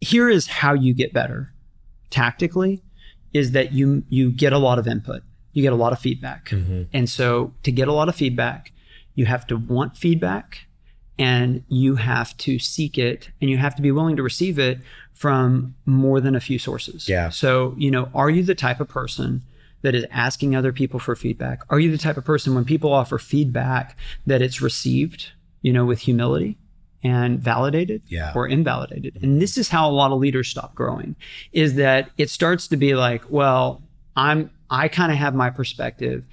here is how you get better tactically, is that you get a lot of input. You get a lot of feedback. And so to get a lot of feedback, you have to want feedback, and you have to seek it, and you have to be willing to receive it from more than a few sources. Yeah. So, are you the type of person that is asking other people for feedback? Are you the type of person when people offer feedback that it's received, with humility and validated or invalidated? And this is how a lot of leaders stop growing, is that it starts to be like, well, I kind of have my perspective.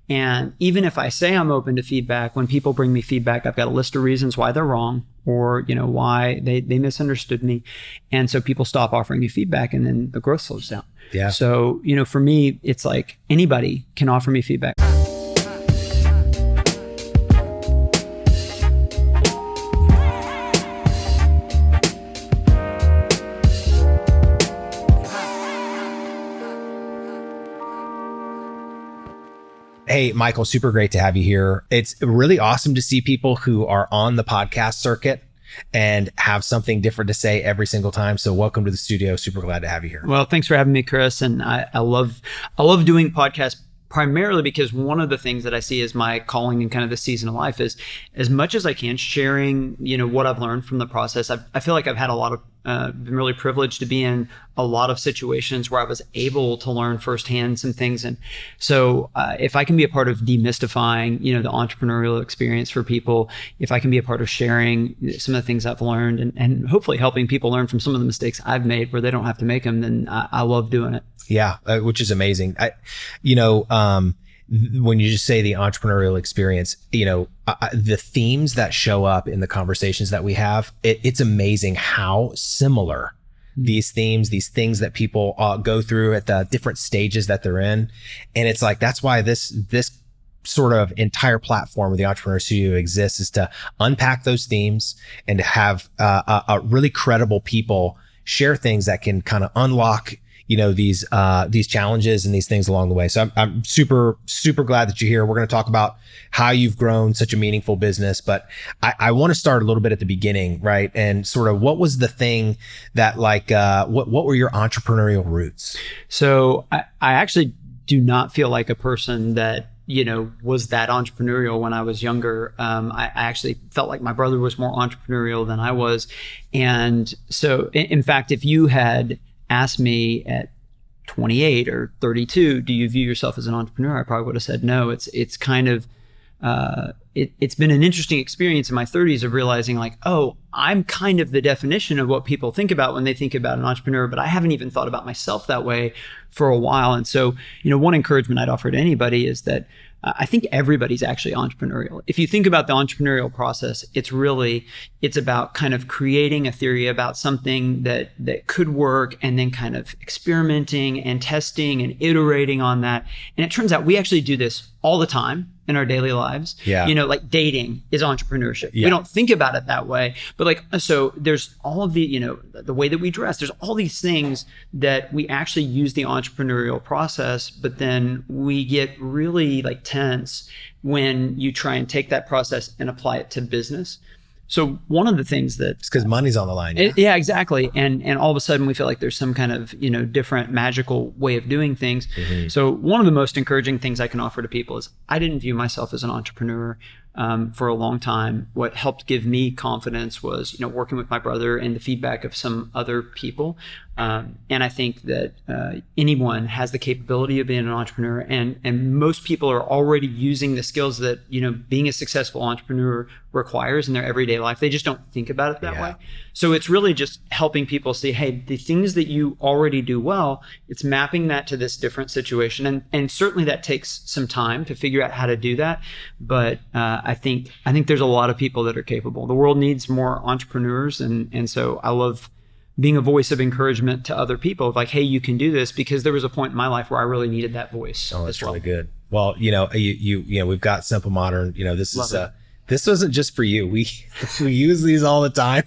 And even if I say I'm open to feedback, when people bring me feedback, I've got a list of reasons why they're wrong, or, why they misunderstood me. And so people stop offering you feedback, and then the growth slows down. Yeah. So, for me, it's like anybody can offer me feedback. Hey, Michael, super great to have you here. It's really awesome to see people who are on the podcast circuit and have something different to say every single time. So welcome to the studio. Super glad to have you here. Well, thanks for having me, Chris. And I love doing podcasts, primarily because one of the things that I see as my calling in kind of the season of life is, as much as I can, sharing, what I've learned from the process. I feel like I've had been really privileged to be in a lot of situations where I was able to learn firsthand some things. And so if I can be a part of demystifying, the entrepreneurial experience for people, if I can be a part of sharing some of the things I've learned, and hopefully helping people learn from some of the mistakes I've made where they don't have to make them, then I love doing it. Yeah, which is amazing. When you just say the entrepreneurial experience, the themes that show up in the conversations that we have, it's amazing how similar these themes, these things that people go through at the different stages that they're in. And it's like, that's why this sort of entire platform of the Entrepreneur Studio exists, is to unpack those themes and to have a really credible people share things that can kind of unlock these challenges and these things along the way. So I'm super, super glad that you're here. We're going to talk about how you've grown such a meaningful business, but I want to start a little bit at the beginning, right? And sort of, what was the thing that what were your entrepreneurial roots? So I actually do not feel like a person that, was that entrepreneurial when I was younger. I actually felt like my brother was more entrepreneurial than I was. And so in fact, if you had asked me at 28 or 32, do you view yourself as an entrepreneur? I probably would have said no. It's kind of, it's been an interesting experience in my 30s of realizing like, oh, I'm kind of the definition of what people think about when they think about an entrepreneur, but I haven't even thought about myself that way for a while. And so, one encouragement I'd offer to anybody is that I think everybody's actually entrepreneurial. If you think about the entrepreneurial process, it's about kind of creating a theory about something that could work, and then kind of experimenting and testing and iterating on that. And it turns out we actually do this all the time in our daily lives. Yeah. Like dating is entrepreneurship. Yeah. We don't think about it that way, but so there's all of the, the way that we dress, there's all these things that we actually use the entrepreneurial process, but then we get really tense when you try and take that process and apply it to business. So one of the things that it's because money's on the line. Yeah, exactly. And all of a sudden we feel like there's some kind of, different magical way of doing things. Mm-hmm. So one of the most encouraging things I can offer to people is I didn't view myself as an entrepreneur for a long time. What helped give me confidence was, working with my brother and the feedback of some other people. And I think that anyone has the capability of being an entrepreneur, and most people are already using the skills that, being a successful entrepreneur requires in their everyday life. They just don't think about it that way. So it's really just helping people see, hey, the things that you already do well, it's mapping that to this different situation. And certainly that takes some time to figure out how to do that. But I think there's a lot of people that are capable. The world needs more entrepreneurs. And so I love being a voice of encouragement to other people of like, hey, you can do this, because there was a point in my life where I really needed that voice. Oh, that's really good. Well, we've got Simple Modern, this wasn't just for you. We use these all the time.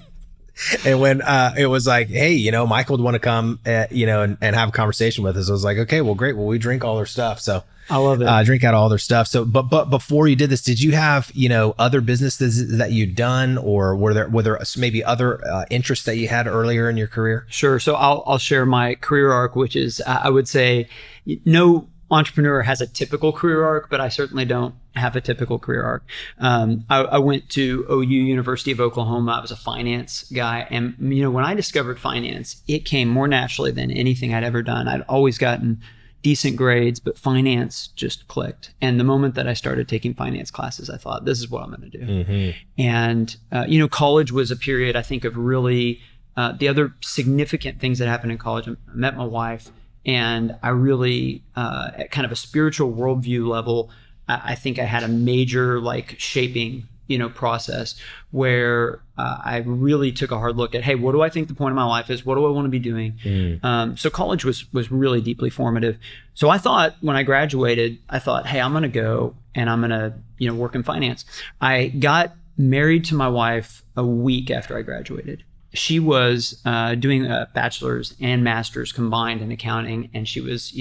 And when it was like, hey, Michael would want to come, and have a conversation with us. I was like, okay, well, great. Well, we drink all their stuff. So I love it. Drink out all their stuff. So, but before you did this, did you have, other businesses that you'd done, or were there maybe other interests that you had earlier in your career? Sure. So I'll share my career arc, which is, I would say no entrepreneur has a typical career arc, but I certainly don't have a typical career arc. I went to OU, University of Oklahoma. I was a finance guy. And, when I discovered finance, it came more naturally than anything I'd ever done. I'd always gotten decent grades, but finance just clicked. And the moment that I started taking finance classes, I thought, this is what I'm going to do. Mm-hmm. And, college was a period, I think, of really the other significant things that happened in college. I met my wife, and I really, at kind of a spiritual worldview level, I think I had a major shaping, process where I really took a hard look at, hey, what do I think the point of my life is? What do I want to be doing? So college was really deeply formative. So I thought when I graduated, hey, I'm going to go and I'm going to, work in finance. I got married to my wife a week after I graduated. She was doing a bachelor's and master's combined in accounting, and she was,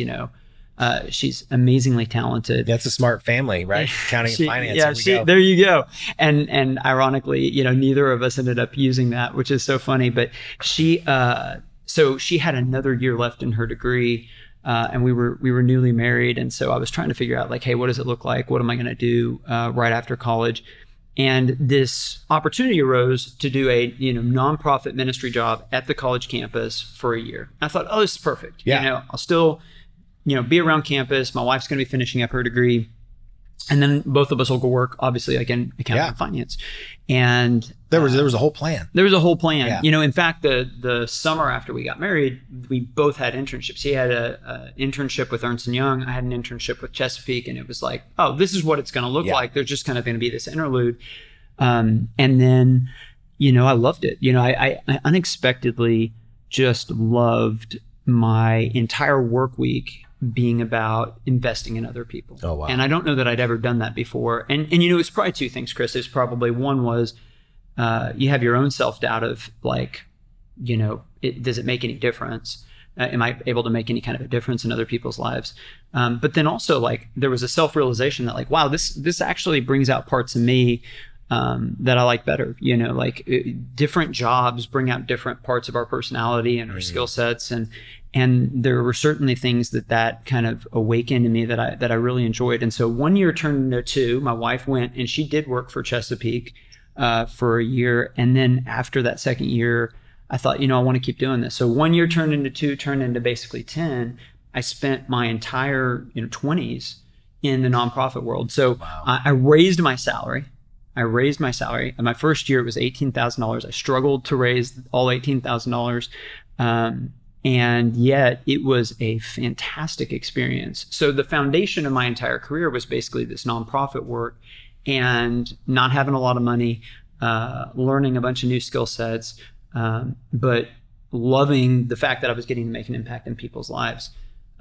she's amazingly talented. That's a smart family, right? Accounting and finance. Yeah, there you go. And ironically, neither of us ended up using that, which is so funny. But she had another year left in her degree, and we were newly married, and so I was trying to figure out hey, what does it look like? What am I going to do right after college? And this opportunity arose to do a nonprofit ministry job at the college campus for a year. I thought, oh, this is perfect. Yeah. I'll still be around campus. My wife's going to be finishing up her degree, and then both of us will go work, obviously, in accounting and finance. And there was a whole plan. There was a whole plan. Yeah. In fact, the summer after we got married, we both had internships. He had an internship with Ernst & Young. I had an internship with Chesapeake, and it was like, oh, this is what it's going to look like. There's just kind of going to be this interlude. And then, I loved it. I unexpectedly just loved my entire work week being about investing in other people. Oh, wow. And I don't know that I'd ever done that before. And it's probably two things, Chris. It's probably one was you have your own self-doubt of does it make any difference? Am I able to make any kind of a difference in other people's lives? But then also there was a self-realization that wow, this actually brings out parts of me that I like better. Different jobs bring out different parts of our personality and our skill sets, and there were certainly things that kind of awakened in me that I really enjoyed. And so 1 year turned into 2. My wife went and she did work for Chesapeake for a year, and then after that second year, I thought, I want to keep doing this. So 1 year turned into 2, turned into basically 10. I spent my entire 20s in the nonprofit world. So wow. I raised my salary. And my first year, it was $18,000. I struggled to raise all $18,000. And yet it was a fantastic experience. So the foundation of my entire career was basically this nonprofit work and not having a lot of money, learning a bunch of new skill sets, but loving the fact that I was getting to make an impact in people's lives.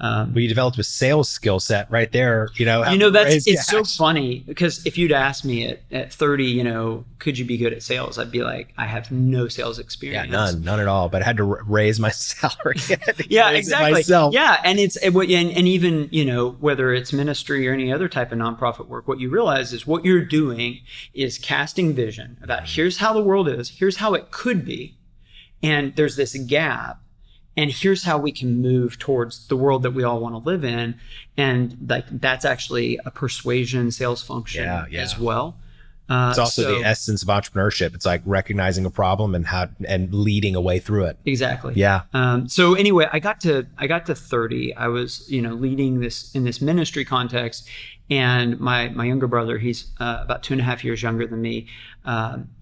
Well, you developed a sales skill set right there. It's so funny because if you'd asked me at 30, could you be good at sales? I'd be like, I have no sales experience. Yeah, none at all. But I had to raise my salary. Yeah, exactly. Yeah, and even whether it's ministry or any other type of nonprofit work, what you realize is what you're doing is casting vision about here's how the world is, here's how it could be, and there's this gap. And here's how we can move towards the world that we all want to live in. And that's actually a persuasion sales function as well. It's also the essence of entrepreneurship. It's like recognizing a problem and leading a way through it. Exactly. Yeah. So anyway, I got to 30. I was, leading this in this ministry context. And my younger brother, he's about 2.5 years younger than me.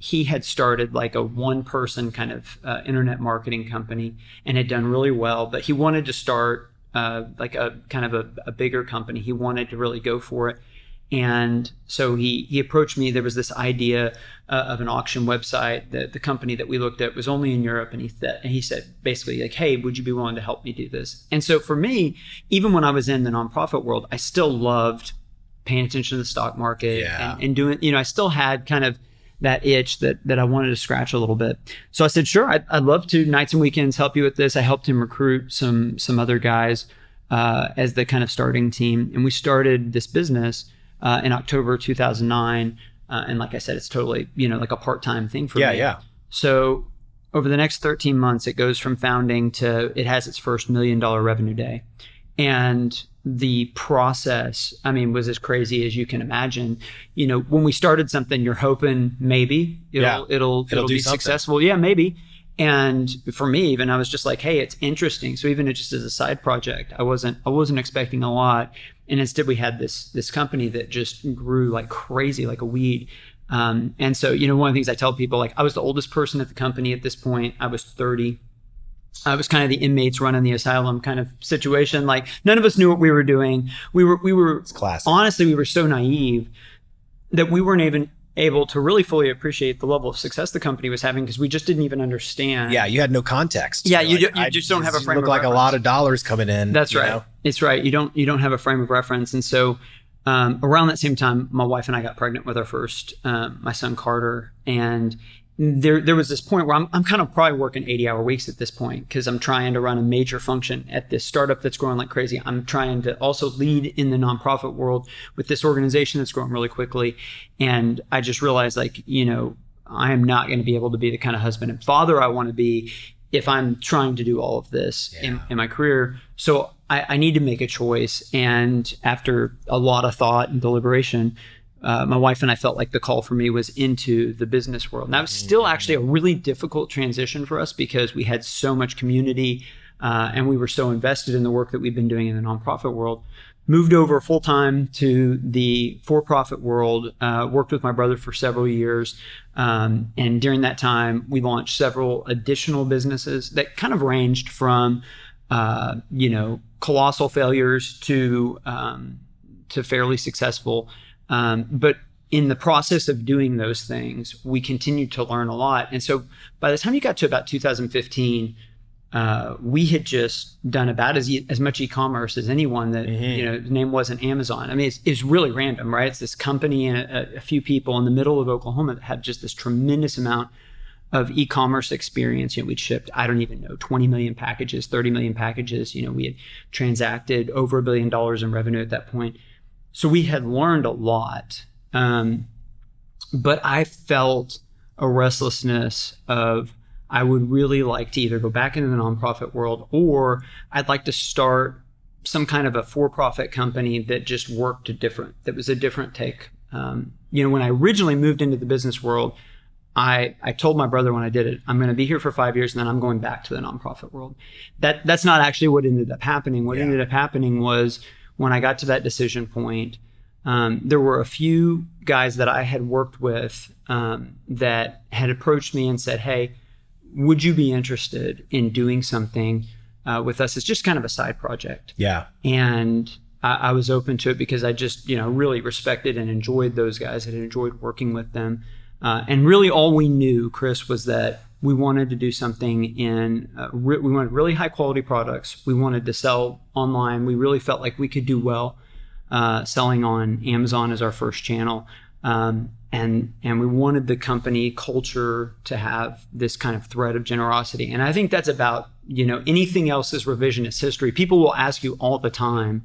He had started a one-person kind of internet marketing company and had done really well, but he wanted to start a kind of a bigger company. He wanted to really go for it. And so he approached me. There was this idea of an auction website. The company that we looked at was only in Europe, and he said basically hey, would you be willing to help me do this? And so for me, even when I was in the nonprofit world, I still loved paying attention to the stock market and doing, I still had kind of that itch that I wanted to scratch a little bit. So I said, sure, I'd love to nights and weekends help you with this. I helped him recruit some other guys as the kind of starting team. And we started this business in October 2009. And like I said, it's totally, like a part-time thing for me. Yeah. So over the next 13 months, it goes from founding to it has its first $1 million revenue day. And the process, was as crazy as you can imagine. When we started something, you're hoping maybe it'll be successful. Yeah, maybe. And for me, even I was just like, hey, it's interesting. So even just as a side project, I wasn't expecting a lot. And instead we had this company that just grew like crazy, like a weed. And so, one of the things I tell people, like I was the oldest person at the company at this point. I was 30. I was kind of the inmates running the asylum kind of situation. Like none of us knew what we were doing. We were honestly, we were so naive that we weren't even able to really fully appreciate the level of success the company was having because we just didn't even understand. Yeah, you had no context. Yeah, you just don't have a frame of reference. Look like a lot of dollars coming in. That's right. It's right. You don't have a frame of reference. And so around that same time, my wife and I got pregnant with our first, my son Carter. And there was this point where I'm kind of probably working 80-hour weeks at this point because I'm trying to run a major function at this startup that's growing like crazy. I'm trying to also lead in the nonprofit world with this organization that's growing really quickly. And I just realized I am not going to be able to be the kind of husband and father I want to be if I'm trying to do all of this in my career. So I need to make a choice. And after a lot of thought and deliberation, my wife and I felt like the call for me was into the business world. And that was still actually a really difficult transition for us because we had so much community and we were so invested in the work that we've been doing in the nonprofit world. Moved over full-time to the for-profit world, worked with my brother for several years. And during that time, we launched several additional businesses that kind of ranged from, colossal failures to fairly successful. But in the process of doing those things, we continued to learn a lot. And so by the time you got to about 2015, we had just done about as much e-commerce as anyone that, his name wasn't Amazon. It's really random, right? It's this company and a few people in the middle of Oklahoma that had just this tremendous amount of e-commerce experience. We'd shipped, I don't even know, 20 million packages, 30 million packages. We had transacted over $1 billion in revenue at that point. So we had learned a lot, but I felt a restlessness of I would really like to either go back into the nonprofit world or I'd like to start some kind of a for-profit company that just worked that was a different take. When I originally moved into the business world, I told my brother when I did it, I'm going to be here for 5 years and then I'm going back to the nonprofit world. That's not actually what ended up happening. What ended up happening was when I got to that decision point, there were a few guys that I had worked with that had approached me and said, hey, would you be interested in doing something with us? It's just kind of a side project. Yeah. And I was open to it because I just, really respected and enjoyed those guys. I had enjoyed working with them. And really all we knew, Chris, was that we wanted to do something we wanted really high quality products. We wanted to sell online. We really felt like we could do well selling on Amazon as our first channel. And we wanted the company culture to have this kind of thread of generosity. And I think that's about, anything else is revisionist history. People will ask you all the time.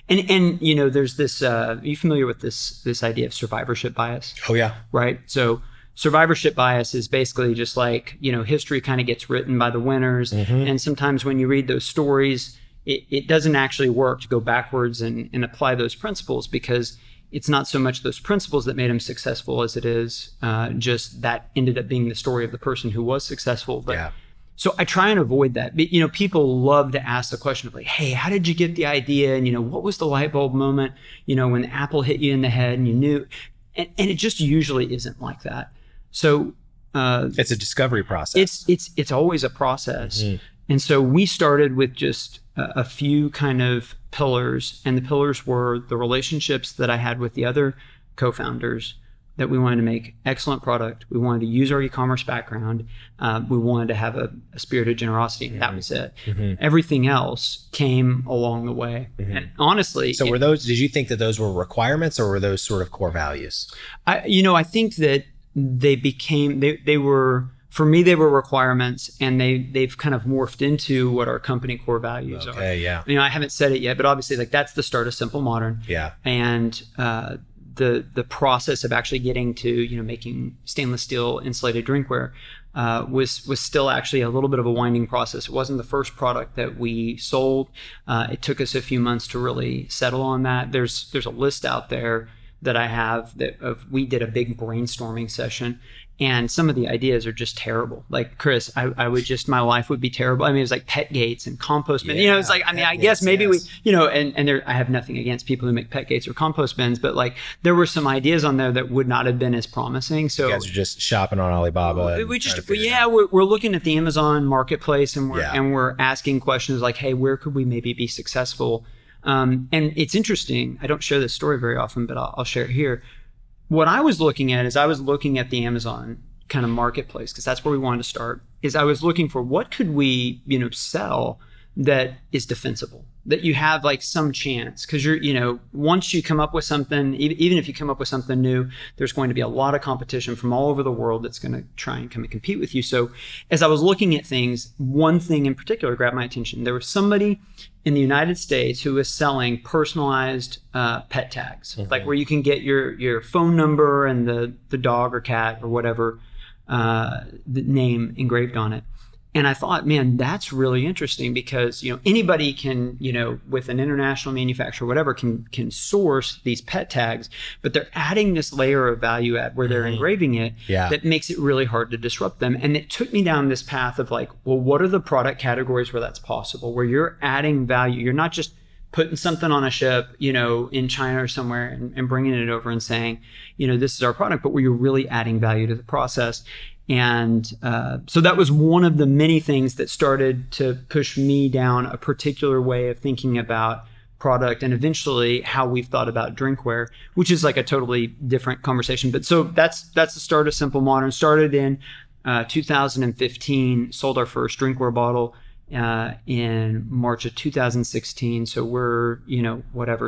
And there's this, are you familiar with this idea of survivorship bias? Oh, yeah. Right. So survivorship bias is basically just like, history kind of gets written by the winners. And sometimes when you read those stories, it doesn't actually work to go backwards and apply those principles because it's not so much those principles that made him successful as it is just that ended up being the story of the person who was successful. But so I try and avoid that. But, people love to ask the question of like, hey, how did you get the idea? And, what was the light bulb moment, when the apple hit you in the head and you knew? And it just usually isn't like that. So it's a discovery process. It's always a process. And so we started with just a few kind of pillars, and the pillars were the relationships that I had with the other co-founders, that we wanted to make excellent product. We wanted to use our e-commerce background. We wanted to have a spirit of generosity, and that was it. Everything else came along the way. And honestly, so did you think that those were requirements or were those sort of core values? I think that they were, for me, they were requirements, and they've kind of morphed into what our company core values are. Okay, yeah. I haven't said it yet, but obviously, like, that's the start of Simple Modern. Yeah. And the process of actually getting to making stainless steel insulated drinkware was still actually a little bit of a winding process. It wasn't the first product that we sold. It took us a few months to really settle on that. There's a list out there that I have we did a big brainstorming session, and some of the ideas are just terrible. Like, Chris, I would just, my life would be terrible. I mean, it was like pet gates and compost bins. It's like, I mean, I guess maybe yes. And there, I have nothing against people who make pet gates or compost bins, but like, there were some ideas on there that would not have been as promising. So you guys are just shopping on Alibaba. We're looking at the Amazon marketplace, and we're asking questions like, hey, where could we maybe be successful? And it's interesting. I don't share this story very often, but I'll share it here. What I was looking at is I was looking at the Amazon kind of marketplace, because that's where we wanted to start. Is I was looking for what could we, sell that is defensible, that you have like some chance, because once you come up with something, even if you come up with something new, there's going to be a lot of competition from all over the world that's going to try and come and compete with you. So as I was looking at things, one thing in particular grabbed my attention. There was somebody in the United States who was selling personalized pet tags, mm-hmm. like where you can get your phone number and the dog or cat or whatever the name engraved on it. And I thought, man, that's really interesting, because anybody can, with an international manufacturer, whatever, can source these pet tags, but they're adding this layer of value add where they're mm-hmm. engraving it that makes it really hard to disrupt them. And it took me down this path of like, well, what are the product categories where that's possible, where you're adding value? You're not just putting something on a ship, in China or somewhere and bringing it over and saying, this is our product, but where you're really adding value to the process. And so that was one of the many things that started to push me down a particular way of thinking about product, and eventually how we've thought about drinkware, which is like a totally different conversation. But so that's the start of Simple Modern. Started in 2015, sold our first drinkware bottle in March of 2016. So we're,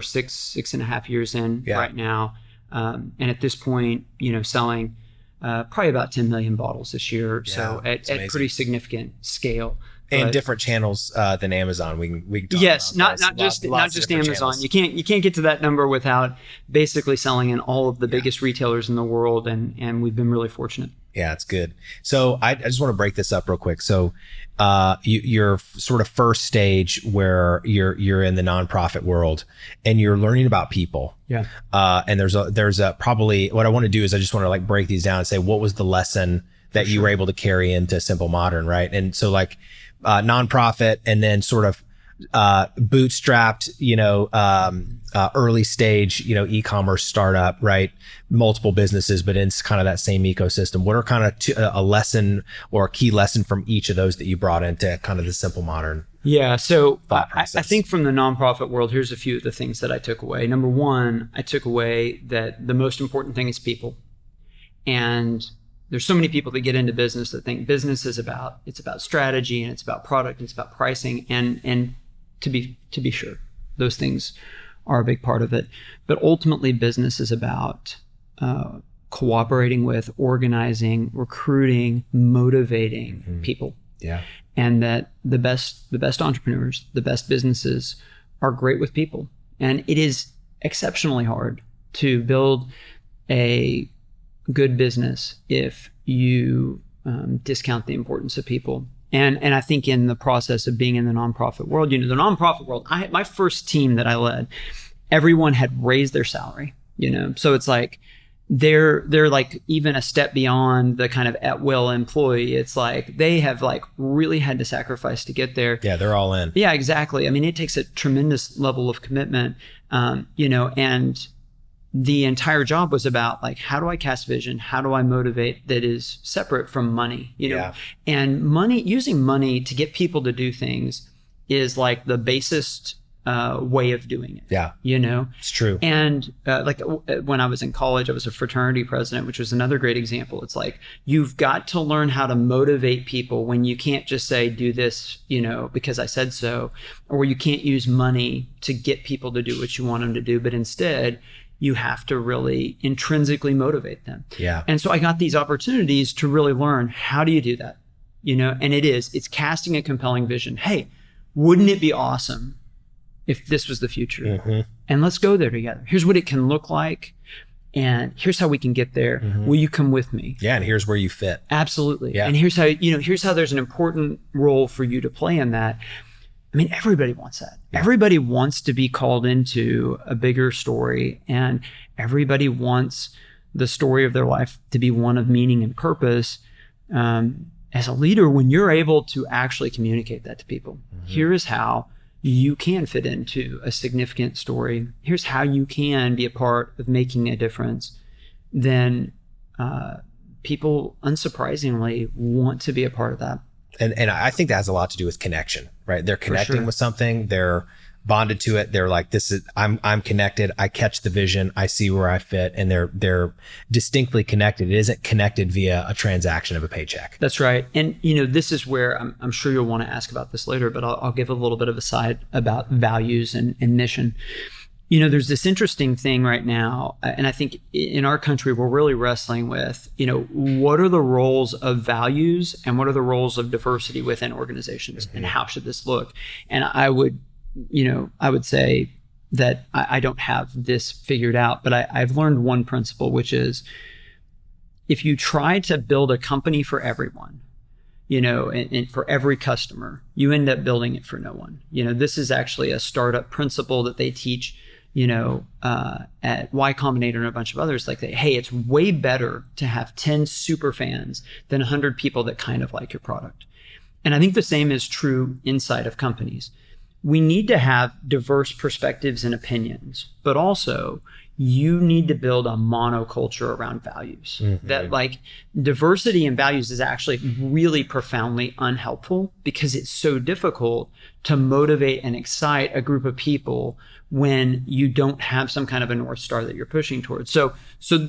six and a half years in right now. And at this point, selling probably about 10 million bottles this year. Yeah, so at pretty significant scale. And different channels than Amazon. We can talk yes, about not just Amazon. Channels. You can't get to that number without basically selling in all of the biggest retailers in the world, and we've been really fortunate. Yeah, it's good. So I just want to break this up real quick. So your sort of first stage where you're in the nonprofit world and you're learning about people. Yeah. And there's a probably, what I want to do is I just want to like break these down and say, what was the lesson that you were able to carry into Simple Modern, right? And so like nonprofit, and then sort of bootstrapped, early stage, e-commerce startup, right? Multiple businesses, but in kind of that same ecosystem. What are kind of a lesson or a key lesson from each of those that you brought into kind of the Simple Modern? Yeah. So I think from the nonprofit world, here's a few of the things that I took away. Number one, I took away that the most important thing is people. And there's so many people that get into business that think business is about strategy, and it's about product, and it's about pricing. And to be sure, those things are a big part of it. But ultimately, business is about cooperating with, organizing, recruiting, motivating people. Yeah. And that the best entrepreneurs, the best businesses are great with people. And it is exceptionally hard to build a good business if you discount the importance of people. And I think in the process of being in the nonprofit world, the nonprofit world, my first team that I led, everyone had raised their salary, so it's like they're like even a step beyond the kind of at will employee. It's like they have like really had to sacrifice to get there. Yeah, they're all in. Yeah, exactly. I mean, it takes a tremendous level of commitment, and the entire job was about like, how do I cast vision? How do I motivate that is separate from money, and using money to get people to do things is like the basest way of doing it. Yeah. It's true. And like when I was in college, I was a fraternity president, which was another great example. It's like, you've got to learn how to motivate people when you can't just say, do this, because I said so, or you can't use money to get people to do what you want them to do, but instead you have to really intrinsically motivate them. Yeah. And so I got these opportunities to really learn, how do you do that? And it's casting a compelling vision. Hey, wouldn't it be awesome if this was the future? Mm-hmm. And let's go there together. Here's what it can look like. And here's how we can get there. Mm-hmm. Will you come with me? Yeah. And here's where you fit. Absolutely. Yeah. And here's how there's an important role for you to play in that. I mean, everybody wants that. Yeah. Everybody wants to be called into a bigger story, and everybody wants the story of their life to be one of meaning and purpose. As a leader, when you're able to actually communicate that to people, mm-hmm. here is how you can fit into a significant story. Here's how you can be a part of making a difference. Then people, unsurprisingly, want to be a part of that. And I think that has a lot to do with connection, right? They're connecting with something. They're bonded to it. They're like, I'm connected. I catch the vision. I see where I fit, and they're distinctly connected. It isn't connected via a transaction of a paycheck. That's right. And this is where I'm sure you'll want to ask about this later, but I'll give a little bit of a side about values and mission. There's this interesting thing right now, and I think in our country, we're really wrestling with, what are the roles of values and what are the roles of diversity within organizations, mm-hmm. and how should this look? And I would say that I don't have this figured out, but I've learned one principle, which is if you try to build a company for everyone, and for every customer, you end up building it for no one. This is actually a startup principle that they teach at Y Combinator and a bunch of others, like, hey, it's way better to have 10 super fans than 100 people that kind of like your product. And I think the same is true inside of companies. We need to have diverse perspectives and opinions, but also you need to build a monoculture around values. Mm-hmm. That, like, diversity in values is actually really profoundly unhelpful because it's so difficult to motivate and excite a group of people when you don't have some kind of a North Star that you're pushing towards. So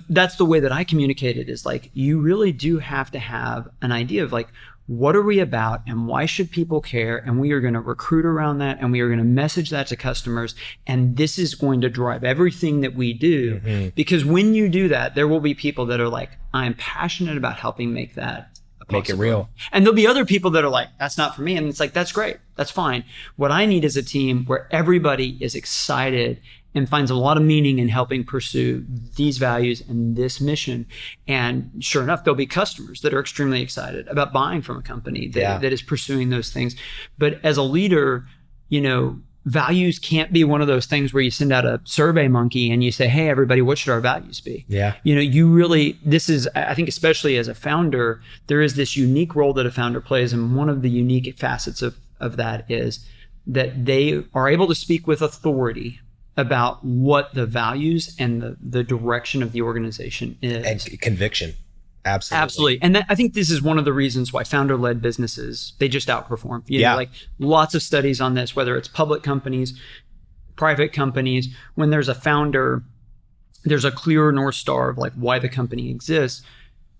that's the way that I communicate it, is like, you really do have to have an idea of, like, what are we about and why should people care? And we are going to recruit around that, and we are going to message that to customers. And this is going to drive everything that we do. Mm-hmm. Because when you do that, there will be people that are like, I'm passionate about helping make that make it real. And there'll be other people that are like, that's not for me. And it's like, that's great. That's fine. What I need is a team where everybody is excited and finds a lot of meaning in helping pursue these values and this mission. And sure enough, there'll be customers that are extremely excited about buying from a company that is pursuing those things. But as a leader, values can't be one of those things where you send out a survey monkey and you say, hey, everybody, what should our values be? Yeah. This is, I think, especially as a founder, there is this unique role that a founder plays. And one of the unique facets of that is that they are able to speak with authority about what the values and the direction of the organization is. And conviction. Absolutely. And I think this is one of the reasons why founder-led businesses, they just outperform. Like, lots of studies on this, whether it's public companies, private companies. When there's a founder, there's a clear North Star of, like, why the company exists.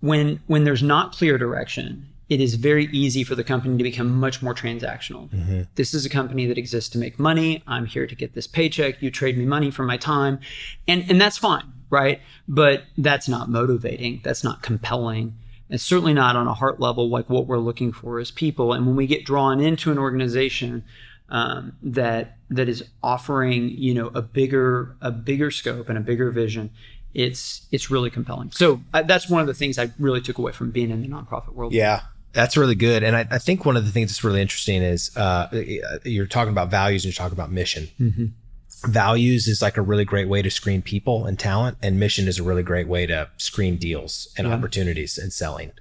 When there's not clear direction, it is very easy for the company to become much more transactional. Mm-hmm. This is a company that exists to make money. I'm here to get this paycheck. You trade me money for my time. And that's fine, right? But that's not motivating. That's not compelling. It's certainly not on a heart level like what we're looking for as people. And when we get drawn into an organization that is offering, a bigger scope and a bigger vision, it's really compelling. So that's one of the things I really took away from being in the nonprofit world. Yeah. That's really good. And I think one of the things that's really interesting is you're talking about values and you're talking about mission. Mm-hmm. Values is like a really great way to screen people and talent, and mission is a really great way to screen deals and opportunities and selling.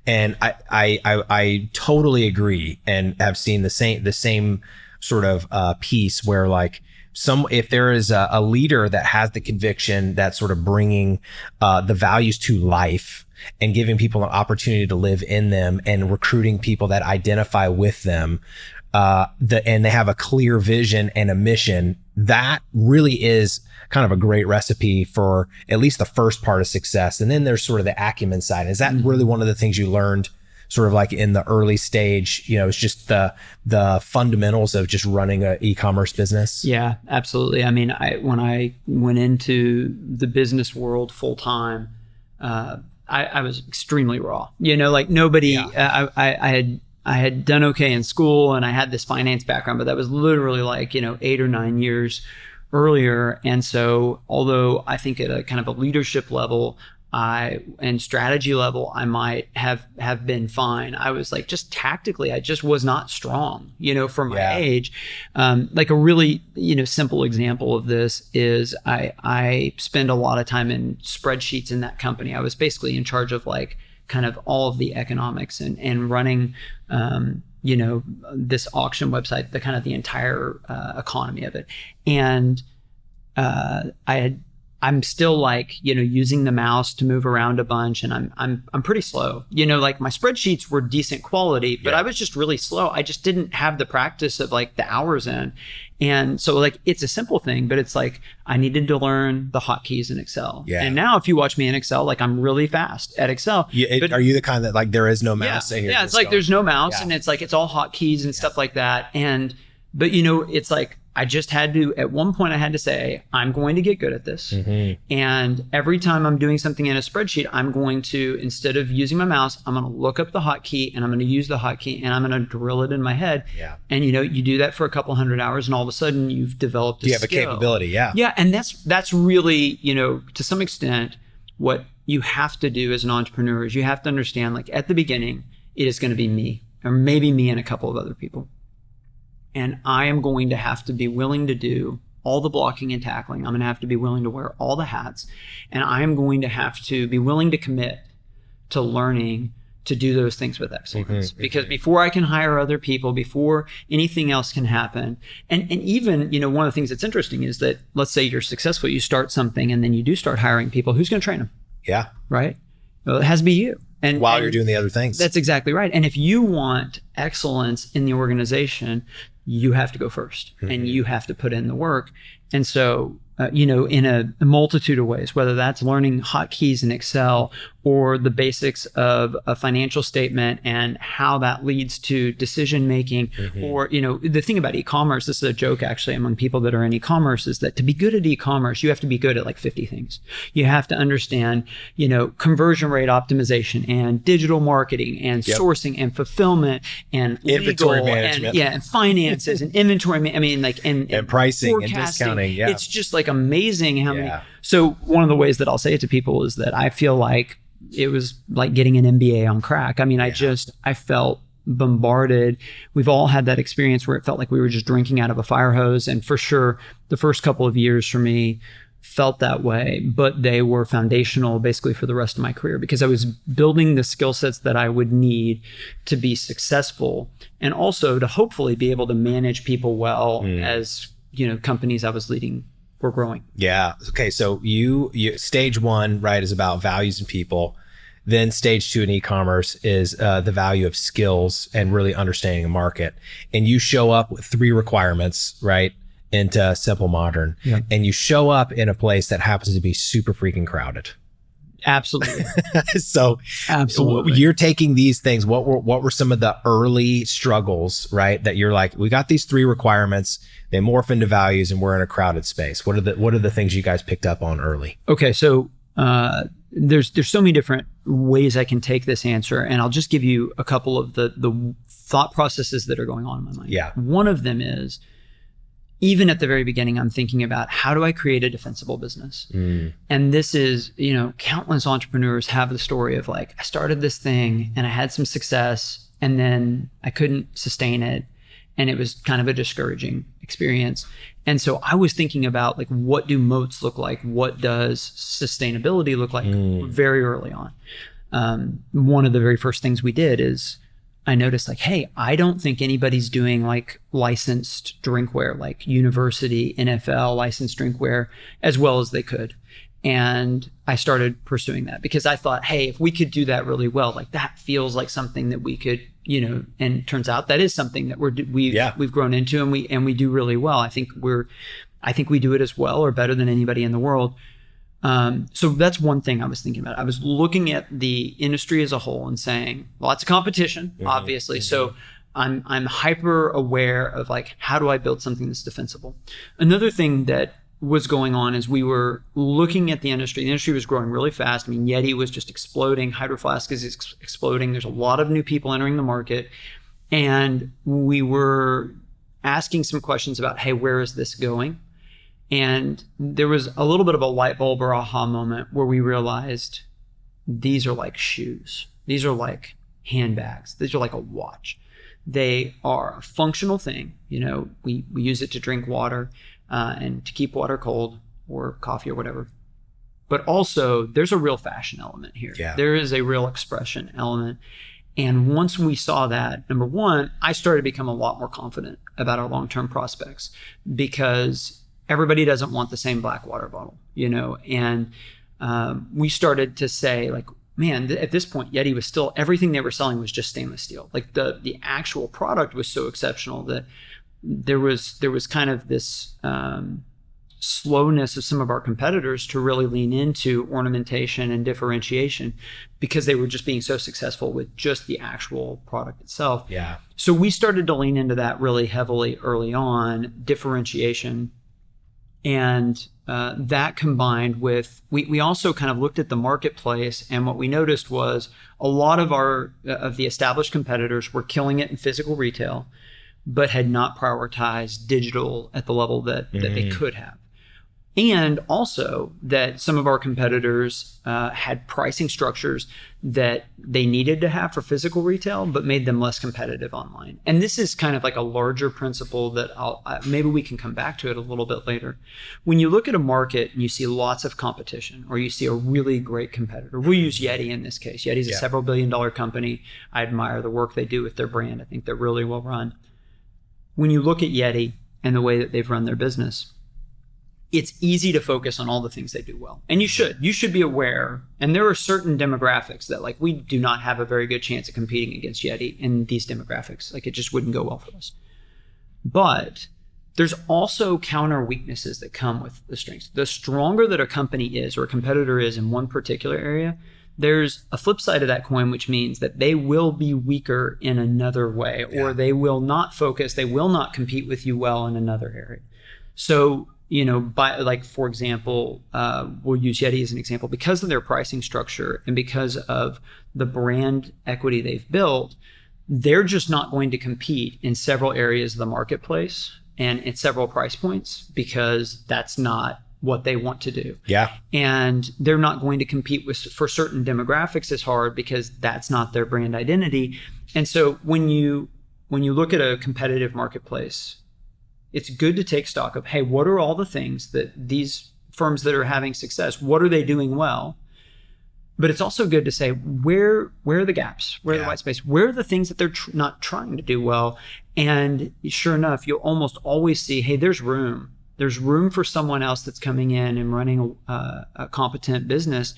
And I totally agree, and have seen the same sort of piece where, like, if there is a leader that has the conviction that sort of bringing the values to life and giving people an opportunity to live in them and recruiting people that identify with them, and they have a clear vision and a mission, that really is kind of a great recipe for at least the first part of success. And then there's sort of the acumen side. Is that really one of the things you learned sort of like in the early stage, it's just the fundamentals of just running an e-commerce business? Yeah, absolutely. I mean, when I went into the business world full time, I was extremely raw. Like nobody. Yeah. I had done okay in school, and I had this finance background, but that was literally like 8 or 9 years earlier. And so, although I think at a kind of a leadership level, and strategy level, I might have been fine. I was like, just tactically, I just was not strong, for my age. Like a really, simple example of this is I spend a lot of time in spreadsheets in that company. I was basically in charge of like kind of all of the economics and running, this auction website, the entire economy of it. And I'm still like, using the mouse to move around a bunch, and I'm pretty slow. Like my spreadsheets were decent quality, but I was just really slow. I just didn't have the practice of like the hours in. And so like it's a simple thing, but it's like I needed to learn the hotkeys in Excel. Yeah. And now if you watch me in Excel, like I'm really fast at Excel. Are you the kind that like there is no mouse? Yeah, it's like there's no mouse, and it's like it's all hotkeys and stuff like that. But it's like I just had to, at one point I had to say, I'm going to get good at this. Mm-hmm. And every time I'm doing something in a spreadsheet, I'm going to, instead of using my mouse, I'm going to look up the hotkey, and I'm going to use the hotkey, and I'm going to drill it in my head. Yeah. And you do that for a couple hundred hours, and all of a sudden you've developed a skill. You have a capability, yeah. Yeah, and that's really, to some extent, what you have to do as an entrepreneur is you have to understand, like at the beginning, it is going to be me, or maybe me and a couple of other people. And I am going to have to be willing to do all the blocking and tackling. I'm going to have to be willing to wear all the hats. And I am going to have to be willing to commit to learning to do those things with excellence. Mm-hmm. Because before I can hire other people, before anything else can happen, and even, one of the things that's interesting is that, let's say you're successful, you start something, and then you do start hiring people. Who's going to train them? Yeah. Right? Well, it has to be you. And while you're doing the other things. That's exactly right. And if you want excellence in the organization, you have to go first, mm-hmm. and you have to put in the work. And so, in a multitude of ways, whether that's learning hotkeys in Excel or the basics of a financial statement and how that leads to decision making, mm-hmm. or, the thing about e-commerce, this is a joke actually among people that are in e-commerce, is that to be good at e-commerce, you have to be good at like 50 things. You have to understand, conversion rate optimization and digital marketing and sourcing and fulfillment and inventory legal management, and finances and inventory. And pricing and discounting. Yeah. It's just like amazing how many. So one of the ways that I'll say it to people is that I feel like it was like getting an MBA on crack. I mean, I felt bombarded. We've all had that experience where it felt like we were just drinking out of a fire hose. And for sure, the first couple of years for me felt that way, but they were foundational basically for the rest of my career, because I was building the skill sets that I would need to be successful, and also to hopefully be able to manage people well as, companies I was leading were growing. Yeah. Okay. So you stage one, right, is about values and people. Then stage two in e-commerce is the value of skills and really understanding the market. And you show up with 3 requirements, right, into Simple Modern. Yeah. And you show up in a place that happens to be super freaking crowded. Absolutely. So absolutely, you're taking these things. What were some of the early struggles, right? That you're like, we got these 3 requirements, they morph into values, and we're in a crowded space. What are the things you guys picked up on early? Okay, so there's so many different ways I can take this answer, and I'll just give you a couple of the thought processes that are going on in my mind. Yeah. One of them is, even at the very beginning, I'm thinking about how do I create a defensible business? And this is, countless entrepreneurs have the story of like, I started this thing and I had some success, and then I couldn't sustain it, and it was kind of a discouraging experience. And so I was thinking about like, what do moats look like? What does sustainability look like very early on? One of the very first things we did is I noticed like, hey, I don't think anybody's doing like licensed drinkware, like university, NFL licensed drinkware as well as they could. And I started pursuing that because I thought, hey, if we could do that really well, like that feels like something that we could, and turns out that is something that we've grown into, and we do really well. I think we do it as well or better than anybody in the world. So that's one thing I was thinking about. I was looking at the industry as a whole and saying, lots of competition, obviously. So I'm hyper aware of like, how do I build something that's defensible? Another thing that was going on is we were looking at the industry. The industry was growing really fast. I mean, Yeti was just exploding. Hydro Flask is exploding. There's a lot of new people entering the market. And we were asking some questions about, hey, where is this going? And there was a little bit of a light bulb or aha moment where we realized these are like shoes. These are like handbags. These are like a watch. They are a functional thing. You know, we use it to drink water and to keep water cold or coffee or whatever. But also there's a real fashion element here. Yeah. There is a real expression element. And once we saw that, number one, I started to become a lot more confident about our long-term prospects because everybody doesn't want the same black water bottle, you know? And we started to say like, man, at this point, Yeti was still, everything they were selling was just stainless steel. Like the actual product was so exceptional that there was kind of this slowness of some of our competitors to really lean into ornamentation and differentiation because they were just being so successful with just the actual product itself. Yeah. So we started to lean into that really heavily early on, differentiation. And that combined with, we also kind of looked at the marketplace, and what we noticed was a lot of the established competitors were killing it in physical retail, but had not prioritized digital at the level that they could have. And also that some of our competitors had pricing structures that they needed to have for physical retail, but made them less competitive online. And this is kind of like a larger principle that maybe we can come back to it a little bit later. When you look at a market and you see lots of competition, or you see a really great competitor, we'll use Yeti in this case. Yeti's a several billion-dollar company. I admire the work they do with their brand. I think they're really well run. When you look at Yeti and the way that they've run their business, it's easy to focus on all the things they do well. And you should be aware. And there are certain demographics that like we do not have a very good chance of competing against Yeti in these demographics. Like it just wouldn't go well for us. But there's also counter weaknesses that come with the strengths. The stronger that a company is or a competitor is in one particular area, there's a flip side of that coin, which means that they will be weaker in another way, or they will not focus, they will not compete with you well in another area. So, you know, by like, for example, we'll use Yeti as an example. Because of their pricing structure and because of the brand equity they've built, they're just not going to compete in several areas of the marketplace and at several price points because that's not what they want to do. Yeah. And they're not going to compete for certain demographics as hard because that's not their brand identity. And so when you look at a competitive marketplace, it's good to take stock of, hey, what are all the things that these firms that are having success, what are they doing well? But it's also good to say, where are the gaps? Where are the white space? Where are the things that they're not trying to do well? And sure enough, you'll almost always see, hey, there's room. There's room for someone else that's coming in and running a competent business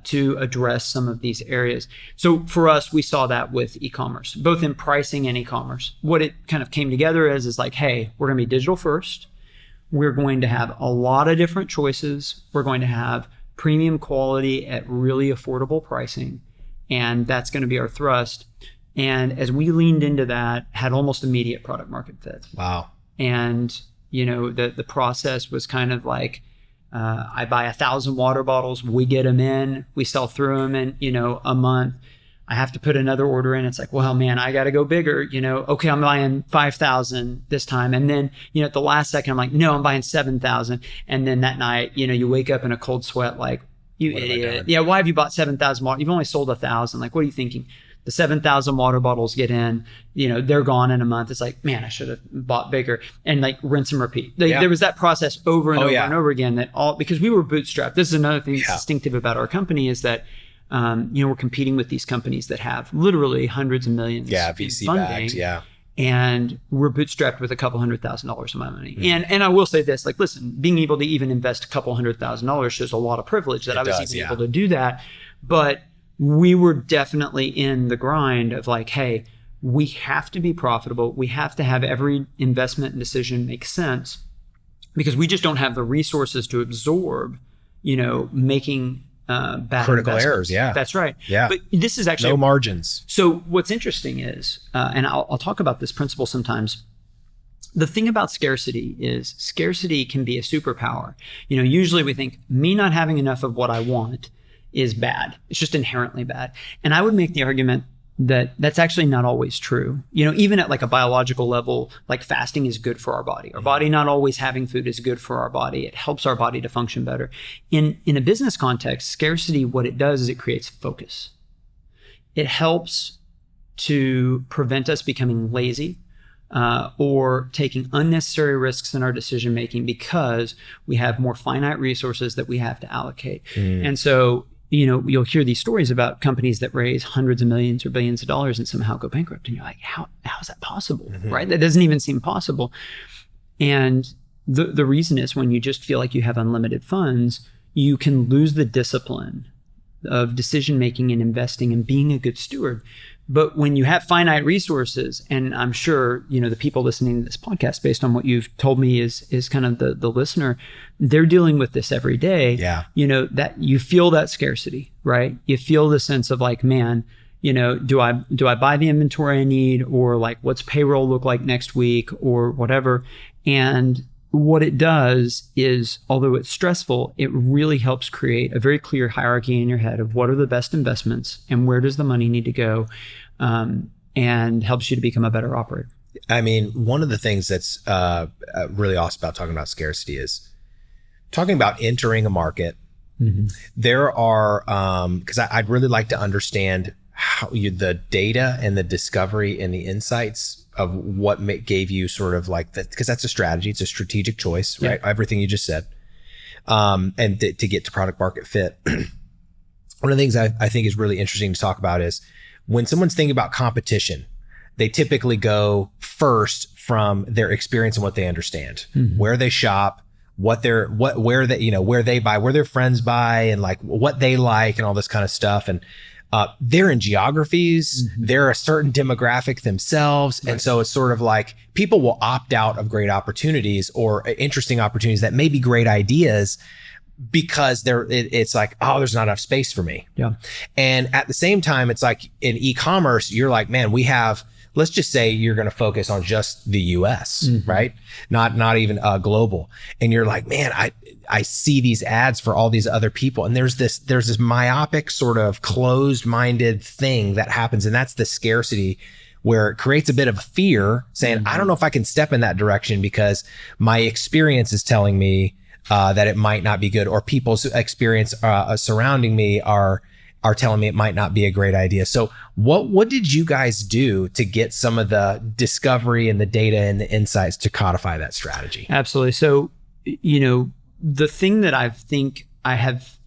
to address some of these areas. So for us, we saw that with e-commerce, both in pricing and e-commerce. What it kind of came together as is like, hey, we're going to be digital first. We're going to have a lot of different choices. We're going to have premium quality at really affordable pricing. And that's going to be our thrust. And as we leaned into that, had almost immediate product market fit. Wow. And, you know, the process was kind of like, I buy 1,000 water bottles, we get them in, we sell through them in, you know, a month. I have to put another order in. It's like, well, man, I got to go bigger, you know, okay, I'm buying 5,000 this time. And then, you know, at the last second, I'm like, no, I'm buying 7,000. And then that night, you know, you wake up in a cold sweat, like, you What idiot. Yeah, why have you bought 7,000 water? You've only sold 1,000. Like, what are you thinking? The 7,000 water bottles get in, you know, they're gone in a month. It's like, man, I should have bought bigger, and like rinse and repeat. There was that process over and over and over again because we were bootstrapped. This is another thing that's distinctive about our company is that, you know, we're competing with these companies that have literally hundreds of millions VC funding, backed, and we're bootstrapped with $200,000 of my money. And I will say this, like, listen, being able to even invest $200,000 shows a lot of privilege that I was even able to do that. But we were definitely in the grind of like, hey, we have to be profitable. We have to have every investment and decision make sense because we just don't have the resources to absorb, making bad critical investments. errors. Yeah, That's right. Yeah, but this is actually no margins. So what's interesting is, and I'll talk about this principle sometimes. The thing about scarcity is scarcity can be a superpower. Usually we think me not having enough of what I want is bad. It's just inherently bad. And I would make the argument that that's actually not always true. Even at like a biological level, like fasting is good for our body. Our body not always having food is good for our body. It helps our body to function better. In a business context, scarcity, what it does is it creates focus. It helps to prevent us becoming lazy or taking unnecessary risks in our decision making because we have more finite resources that we have to allocate. And so you'll hear these stories about companies that raise hundreds of millions or billions of dollars and somehow go bankrupt. And you're like, how is that possible? Right? That doesn't even seem possible. And the reason is when you just feel like you have unlimited funds, you can lose the discipline of decision making and investing and being a good steward. But when you have finite resources, and I'm sure, the people listening to this podcast, based on what you've told me is kind of the listener, they're dealing with this every day. Yeah. That you feel that scarcity, right? You feel the sense of like, man, do I buy the inventory I need, or like, what's payroll look like next week or whatever? And what it does is, although it's stressful, it really helps create a very clear hierarchy in your head of what are the best investments and where does the money need to go, and helps you to become a better operator. I mean, one of the things that's really awesome about talking about scarcity is talking about entering a market. There are, because I'd really like to understand how the data and the discovery and the insights of what gave you sort of like that, because that's a strategy. It's a strategic choice, right? Yeah. Everything you just said. And to get to product market fit. One of the things I think is really interesting to talk about is when someone's thinking about competition, they typically go first from their experience and what they understand, where they shop, where they buy, where their friends buy, and like what they like and all this kind of stuff. And they're in geographies, they're a certain demographic themselves. Right. And so it's sort of like people will opt out of great opportunities or interesting opportunities that may be great ideas because it's like, oh, there's not enough space for me. Yeah. And at the same time, it's like in e-commerce, you're like, man, we have, let's just say you're going to focus on just the US, right? Not even global. And you're like, man, I see these ads for all these other people. And there's this myopic sort of closed-minded thing that happens. And that's the scarcity where it creates a bit of fear saying, I don't know if I can step in that direction because my experience is telling me that it might not be good, or people's experience surrounding me are telling me it might not be a great idea. So what did you guys do to get some of the discovery and the data and the insights to codify that strategy? Absolutely. So, the thing that I think I have,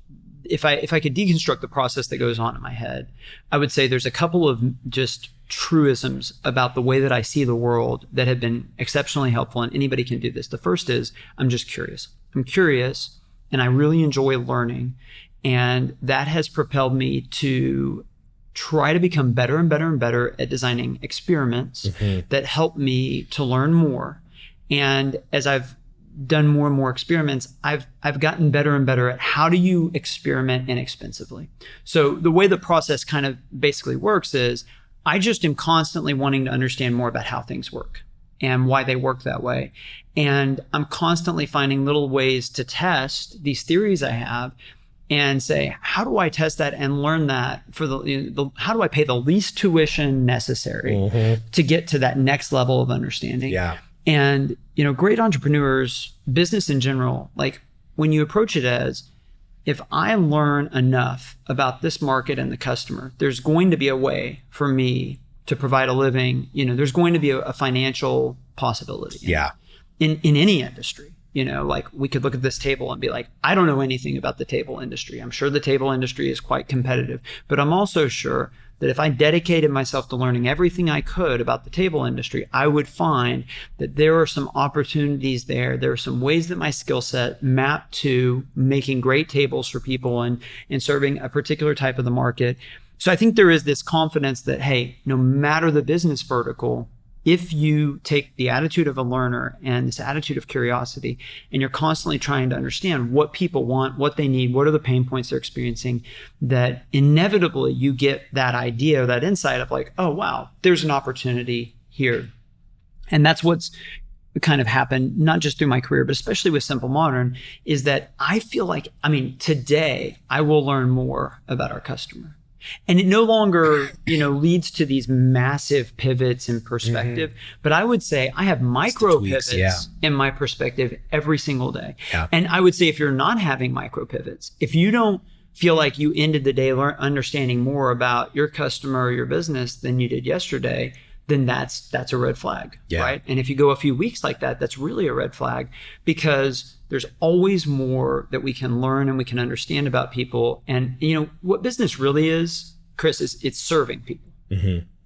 if I could deconstruct the process that goes on in my head, I would say there's a couple of just truisms about the way that I see the world that have been exceptionally helpful, and anybody can do this. The first is I'm just curious. I'm curious and I really enjoy learning. And that has propelled me to try to become better and better and better at designing experiments that help me to learn more. And as I've done more and more experiments, I've gotten better and better at how do you experiment inexpensively. So the way the process kind of basically works is I just am constantly wanting to understand more about how things work and why they work that way. And I'm constantly finding little ways to test these theories I have and say, how do I test that and learn that for how do I pay the least tuition necessary to get to that next level of understanding? Yeah. And, great entrepreneurs, business in general, like when you approach it as, if I learn enough about this market and the customer, there's going to be a way for me to provide a living. There's going to be a financial possibility. Yeah. In any industry. Like we could look at this table and be like, I don't know anything about the table industry. I'm sure the table industry is quite competitive, but I'm also sure that if I dedicated myself to learning everything I could about the table industry, I would find that there are some opportunities there. There are some ways that my skill set map to making great tables for people and serving a particular type of the market. So I think there is this confidence that, hey, no matter the business vertical, if you take the attitude of a learner and this attitude of curiosity, and you're constantly trying to understand what people want, what they need, what are the pain points they're experiencing, that inevitably you get that idea, that insight of like, oh, wow, there's an opportunity here. And that's what's kind of happened, not just through my career, but especially with Simple Modern, is that I feel like, today I will learn more about our customer. And it no longer, leads to these massive pivots in perspective. But I would say I have micro pivots in my perspective every single day. Yeah. And I would say if you're not having micro pivots, if you don't feel like you ended the day understanding more about your customer or your business than you did yesterday, then that's a red flag, right? And if you go a few weeks like that, that's really a red flag, because there's always more that we can learn and we can understand about people. And what business really is, Chris, is it's serving people,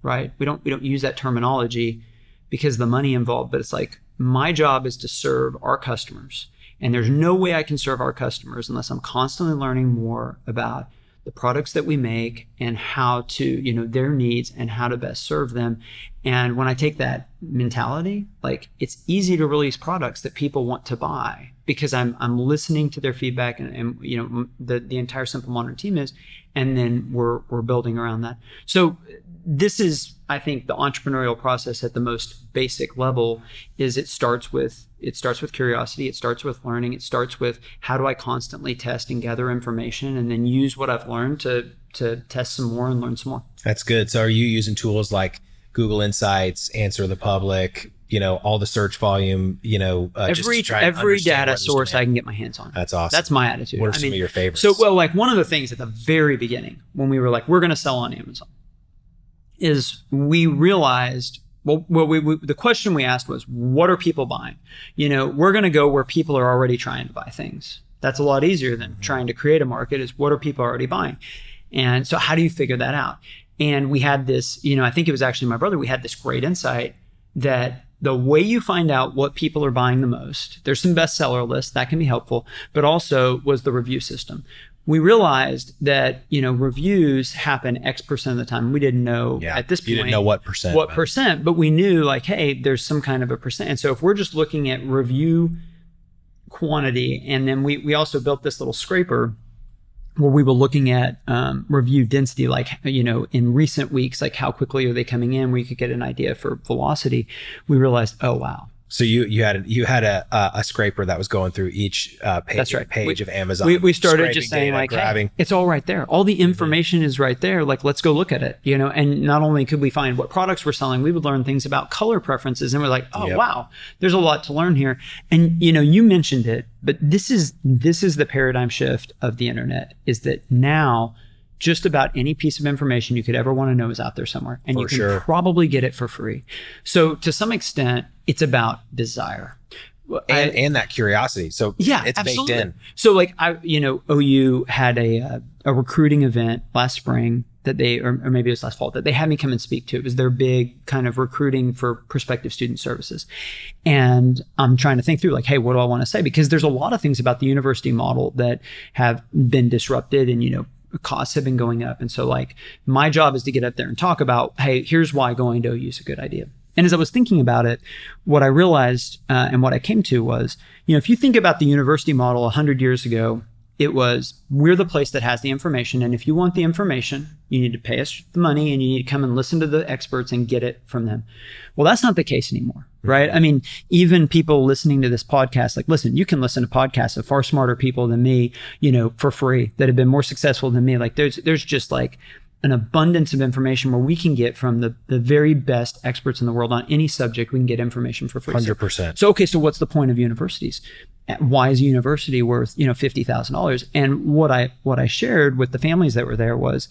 right? We don't use that terminology because of the money involved, but it's like, my job is to serve our customers. And there's no way I can serve our customers unless I'm constantly learning more about the products that we make and how to, their needs and how to best serve them. And when I take that mentality, like, it's easy to release products that people want to buy because I'm listening to their feedback and the entire Simple Modern team is, and then we're building around that. So this is, I think, the entrepreneurial process at the most basic level is it starts with curiosity. It starts with learning. It starts with how do I constantly test and gather information and then use what I've learned to test some more and learn some more. That's good. So are you using tools like Google Insights, Answer the Public, all the search volume, every data source I can get my hands on. That's awesome. That's my attitude. What are some of your favorites? So, one of the things at the very beginning when we were like, we're going to sell on Amazon, is we realized, the question we asked was, what are people buying? We're going to go where people are already trying to buy things. That's a lot easier than trying to create a market, is what are people already buying? And so how do you figure that out? And we had this, I think it was actually my brother, we had this great insight that the way you find out what people are buying the most, there's some bestseller lists that can be helpful, but also was the review system. We realized that, reviews happen X% of the time. We didn't know at this point. You didn't know what percent. But we knew like, hey, there's some kind of a percent. And so if we're just looking at review quantity, and then we also built this little scraper where we were looking at review density, like, in recent weeks, like how quickly are they coming in, where you could get an idea for velocity. We realized, oh, wow. So you had a scraper that was going through each page of Amazon. We started just saying like, hey, it's all right there. All the information is right there. Like, let's go look at it, and not only could we find what products we're selling, we would learn things about color preferences, and we're like, oh, wow, there's a lot to learn here. And, you mentioned it, but this is the paradigm shift of the internet, is that now just about any piece of information you could ever want to know is out there somewhere, and you can probably get it for free. So to some extent, it's about desire and that curiosity. So it's absolutely baked in. So like OU had a recruiting event last spring that or maybe it was last fall, that they had me come and speak to. It was their big kind of recruiting for prospective student services. And I'm trying to think through like, hey, what do I want to say? Because there's a lot of things about the university model that have been disrupted, and, costs have been going up. And so like, my job is to get up there and talk about, hey, here's why going to OU is a good idea. And as I was thinking about it, what I realized and what I came to was, if you think about the university model 100 years ago, it was, we're the place that has the information. And if you want the information, you need to pay us the money and you need to come and listen to the experts and get it from them. Well, that's not the case anymore, right? I mean, even people listening to this podcast, like, listen, you can listen to podcasts of far smarter people than me, for free, that have been more successful than me. Like, there's just like an abundance of information where we can get from the very best experts in the world on any subject. We can get information for free. 100%. So, okay, so what's the point of universities? Why is a university worth, $50,000? And what I shared with the families that were there was,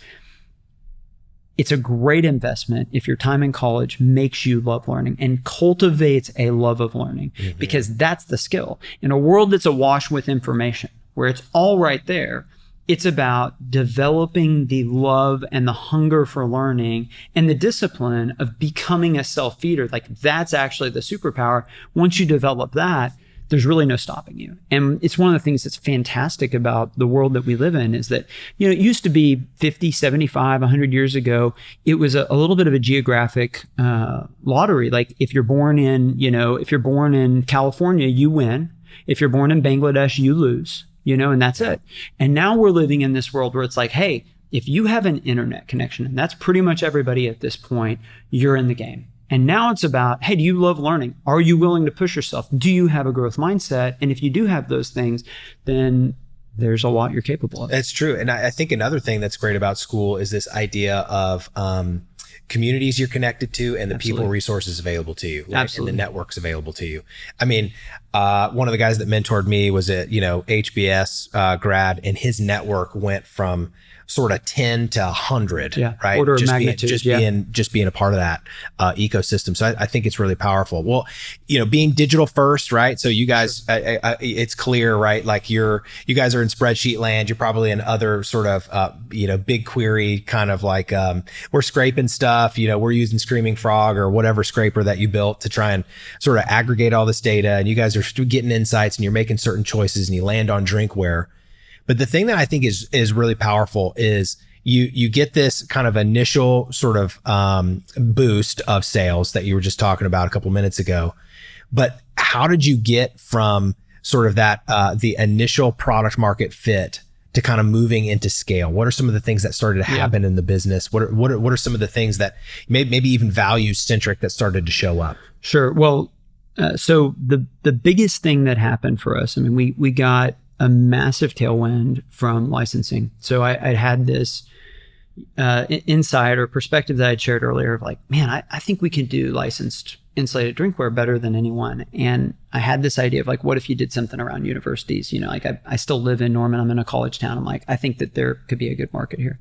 it's a great investment if your time in college makes you love learning and cultivates a love of learning, because that's the skill. In a world that's awash with information, where it's all right there, it's about developing the love and the hunger for learning and the discipline of becoming a self-feeder. Like, that's actually the superpower. Once you develop that, there's really no stopping you. And it's one of the things that's fantastic about the world that we live in is that, it used to be 50, 75, 100 years ago, it was a little bit of a geographic lottery. Like if you're born in, if you're born in California, you win. If you're born in Bangladesh, you lose, and that's it. And now we're living in this world where it's like, hey, if you have an internet connection, and that's pretty much everybody at this point, you're in the game. And now it's about, hey, do you love learning? Are you willing to push yourself? Do you have a growth mindset? And if you do have those things, then there's a lot you're capable of. That's true. And I think another thing that's great about school is this idea of communities you're connected to and the people resources available to you, right? And the networks available to you. I mean, one of the guys that mentored me was a HBS grad, and his network went from sort of 10 to 100, right? Order of magnitude. Just being a part of that ecosystem. So I think it's really powerful. Well, being digital first, right? So you guys, it's clear, right? Like you guys are in spreadsheet land. You're probably in other sort of, big query kind of like, we're scraping stuff, we're using Screaming Frog or whatever scraper that you built to try and sort of aggregate all this data. And you guys are getting insights and you're making certain choices and you land on drinkware. But the thing that I think is really powerful is you get this kind of initial sort of boost of sales that you were just talking about a couple minutes ago. But how did you get from sort of that the initial product market fit to kind of moving into scale? What are some of the things that started to happen in the business? What are some of the things that maybe even value centric that started to show up? Sure. Well, so the biggest thing that happened for us, I mean, we got a massive tailwind from licensing. So I had this insight or perspective that I'd shared earlier of like, man, I think we can do licensed insulated drinkware better than anyone. And I had this idea of like, what if you did something around universities? Like I still live in Norman. I'm in a college town. I'm like, I think that there could be a good market here.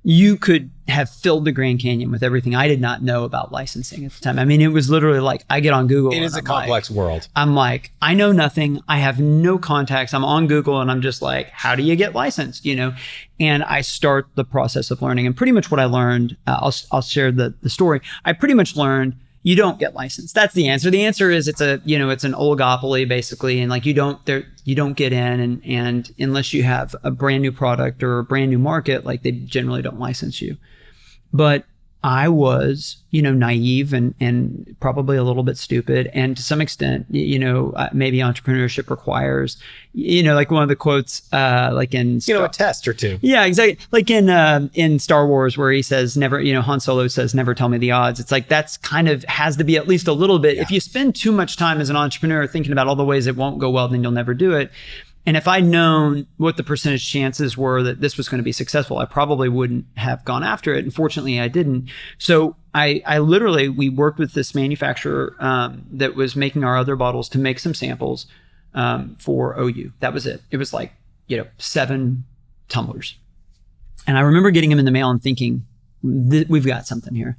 You could have filled the Grand Canyon with everything I did not know about licensing at the time. I mean, it was literally like, I get on Google. It is a complex world. I'm like, I know nothing. I have no contacts. I'm on Google and I'm just like, how do you get licensed? And I start the process of learning. And pretty much what I learned, I'll share the story. I pretty much learned you don't get licensed. That's the answer. The answer is it's an oligopoly basically. And like you don't get in and unless you have a brand new product or a brand new market, like they generally don't license you. But I was, naive and probably a little bit stupid. And to some extent, maybe entrepreneurship requires, like one of the quotes, like in, a test or two. Yeah, exactly. Like in Star Wars where he says never, Han Solo says, never tell me the odds. It's like, that's kind of has to be at least a little bit. Yeah. If you spend too much time as an entrepreneur thinking about all the ways it won't go well, then you'll never do it. And if I'd known what the percentage chances were that this was going to be successful, I probably wouldn't have gone after it. Unfortunately, I didn't. So I literally, we worked with this manufacturer that was making our other bottles to make some samples for OU. That was it. It was like, 7 tumblers. And I remember getting them in the mail and thinking, we've got something here.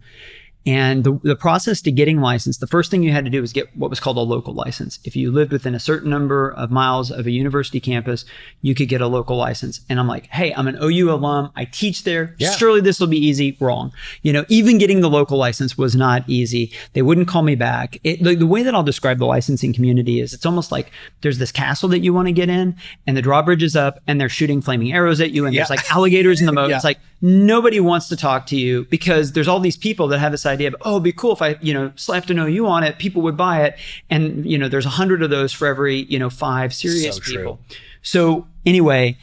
And the process to getting licensed, the first thing you had to do was get what was called a local license. If you lived within a certain number of miles of a university campus, you could get a local license. And I'm like, hey, I'm an OU alum. I teach there. Yeah. Surely this will be easy. Wrong. Even getting the local license was not easy. They wouldn't call me back. The way that I'll describe the licensing community is it's almost like there's this castle that you want to get in and the drawbridge is up and they're shooting flaming arrows at you and there's like alligators in the moat. Yeah. It's like nobody wants to talk to you because there's all these people that have this idea of, oh, it'd be cool if I, slapped an OU on it, people would buy it. And, there's 100 of those for every, 5 serious people. So anyway,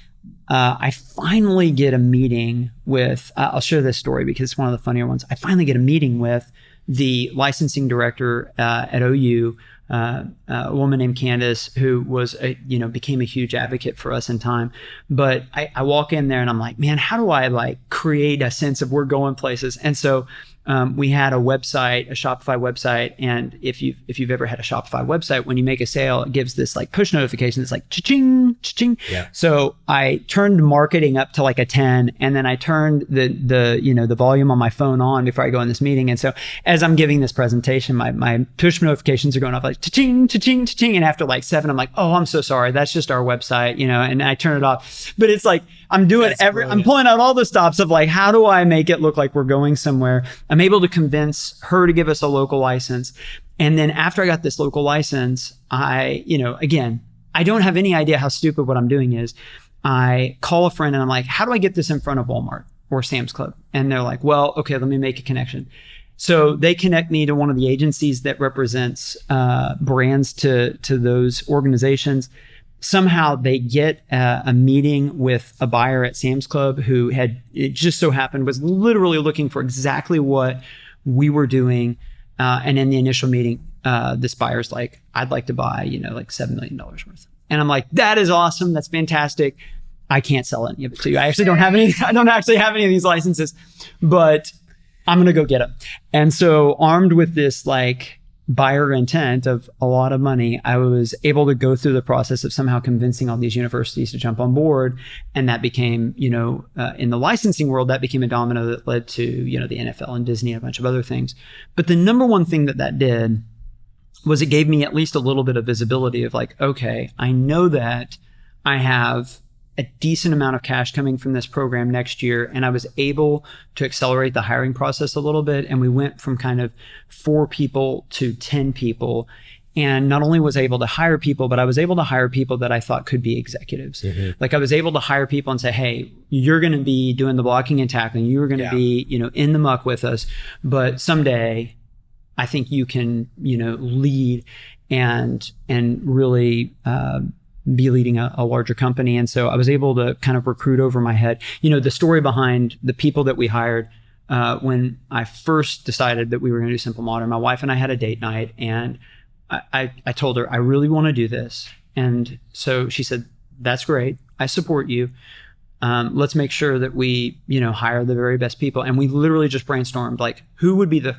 I finally get a meeting with, I'll share this story because it's one of the funnier ones. I finally get a meeting with the licensing director at OU, a woman named Candace, who was, became a huge advocate for us in time. But I walk in there and I'm like, man, how do I create a sense of we're going places? And so we had a website, a Shopify website. And if you've ever had a Shopify website, when you make a sale, it gives this push notification. It's like cha-ching, cha-ching. Yeah. So I turned marketing up to a 10, and then I turned the volume on my phone on before I go in this meeting. And so as I'm giving this presentation, my push notifications are going off cha-ching, cha-ching, cha-ching. And after 7, I'm like, oh, I'm so sorry. That's just our website, and I turn it off. But it's like, I'm doing I'm pulling out all the stops of how do I make it look like we're going somewhere? I'm able to convince her to give us a local license. And then after I got this local license, again, I don't have any idea how stupid what I'm doing is. I call a friend and I'm like, how do I get this in front of Walmart or Sam's Club? And they're like, well, okay, let me make a connection. So they connect me to one of the agencies that represents brands to those organizations. Somehow they get a meeting with a buyer at Sam's Club who it just so happened, was literally looking for exactly what we were doing. And in the initial meeting, this buyer's like, I'd like to buy, like $7 million worth. And I'm like, that is awesome. That's fantastic. I can't sell any of it to you. I actually don't have any. I don't actually have any of these licenses, but I'm going to go get them. And so armed with this like buyer intent of a lot of money, I was able to go through the process of somehow convincing all these universities to jump on board. And that became, in the licensing world, that became a domino that led to, the NFL and Disney and a bunch of other things. But the number one thing that did was it gave me at least a little bit of visibility of like, okay, I know that I have a decent amount of cash coming from this program next year. And I was able to accelerate the hiring process a little bit. And we went from kind of 4 people to 10 people. And not only was I able to hire people, but I was able to hire people that I thought could be executives. Mm-hmm. Like I was able to hire people and say, hey, you're going to be doing the blocking and tackling. You're going to be, in the muck with us. But someday I think you can, lead and really, be leading a larger company. And so I was able to kind of recruit over my head. The story behind the people that we hired when I first decided that we were going to do Simple Modern, my wife and I had a date night and I told her, I really want to do this. And so she said, that's great. I support you. Let's make sure that we, hire the very best people. And we literally just brainstormed like who would be the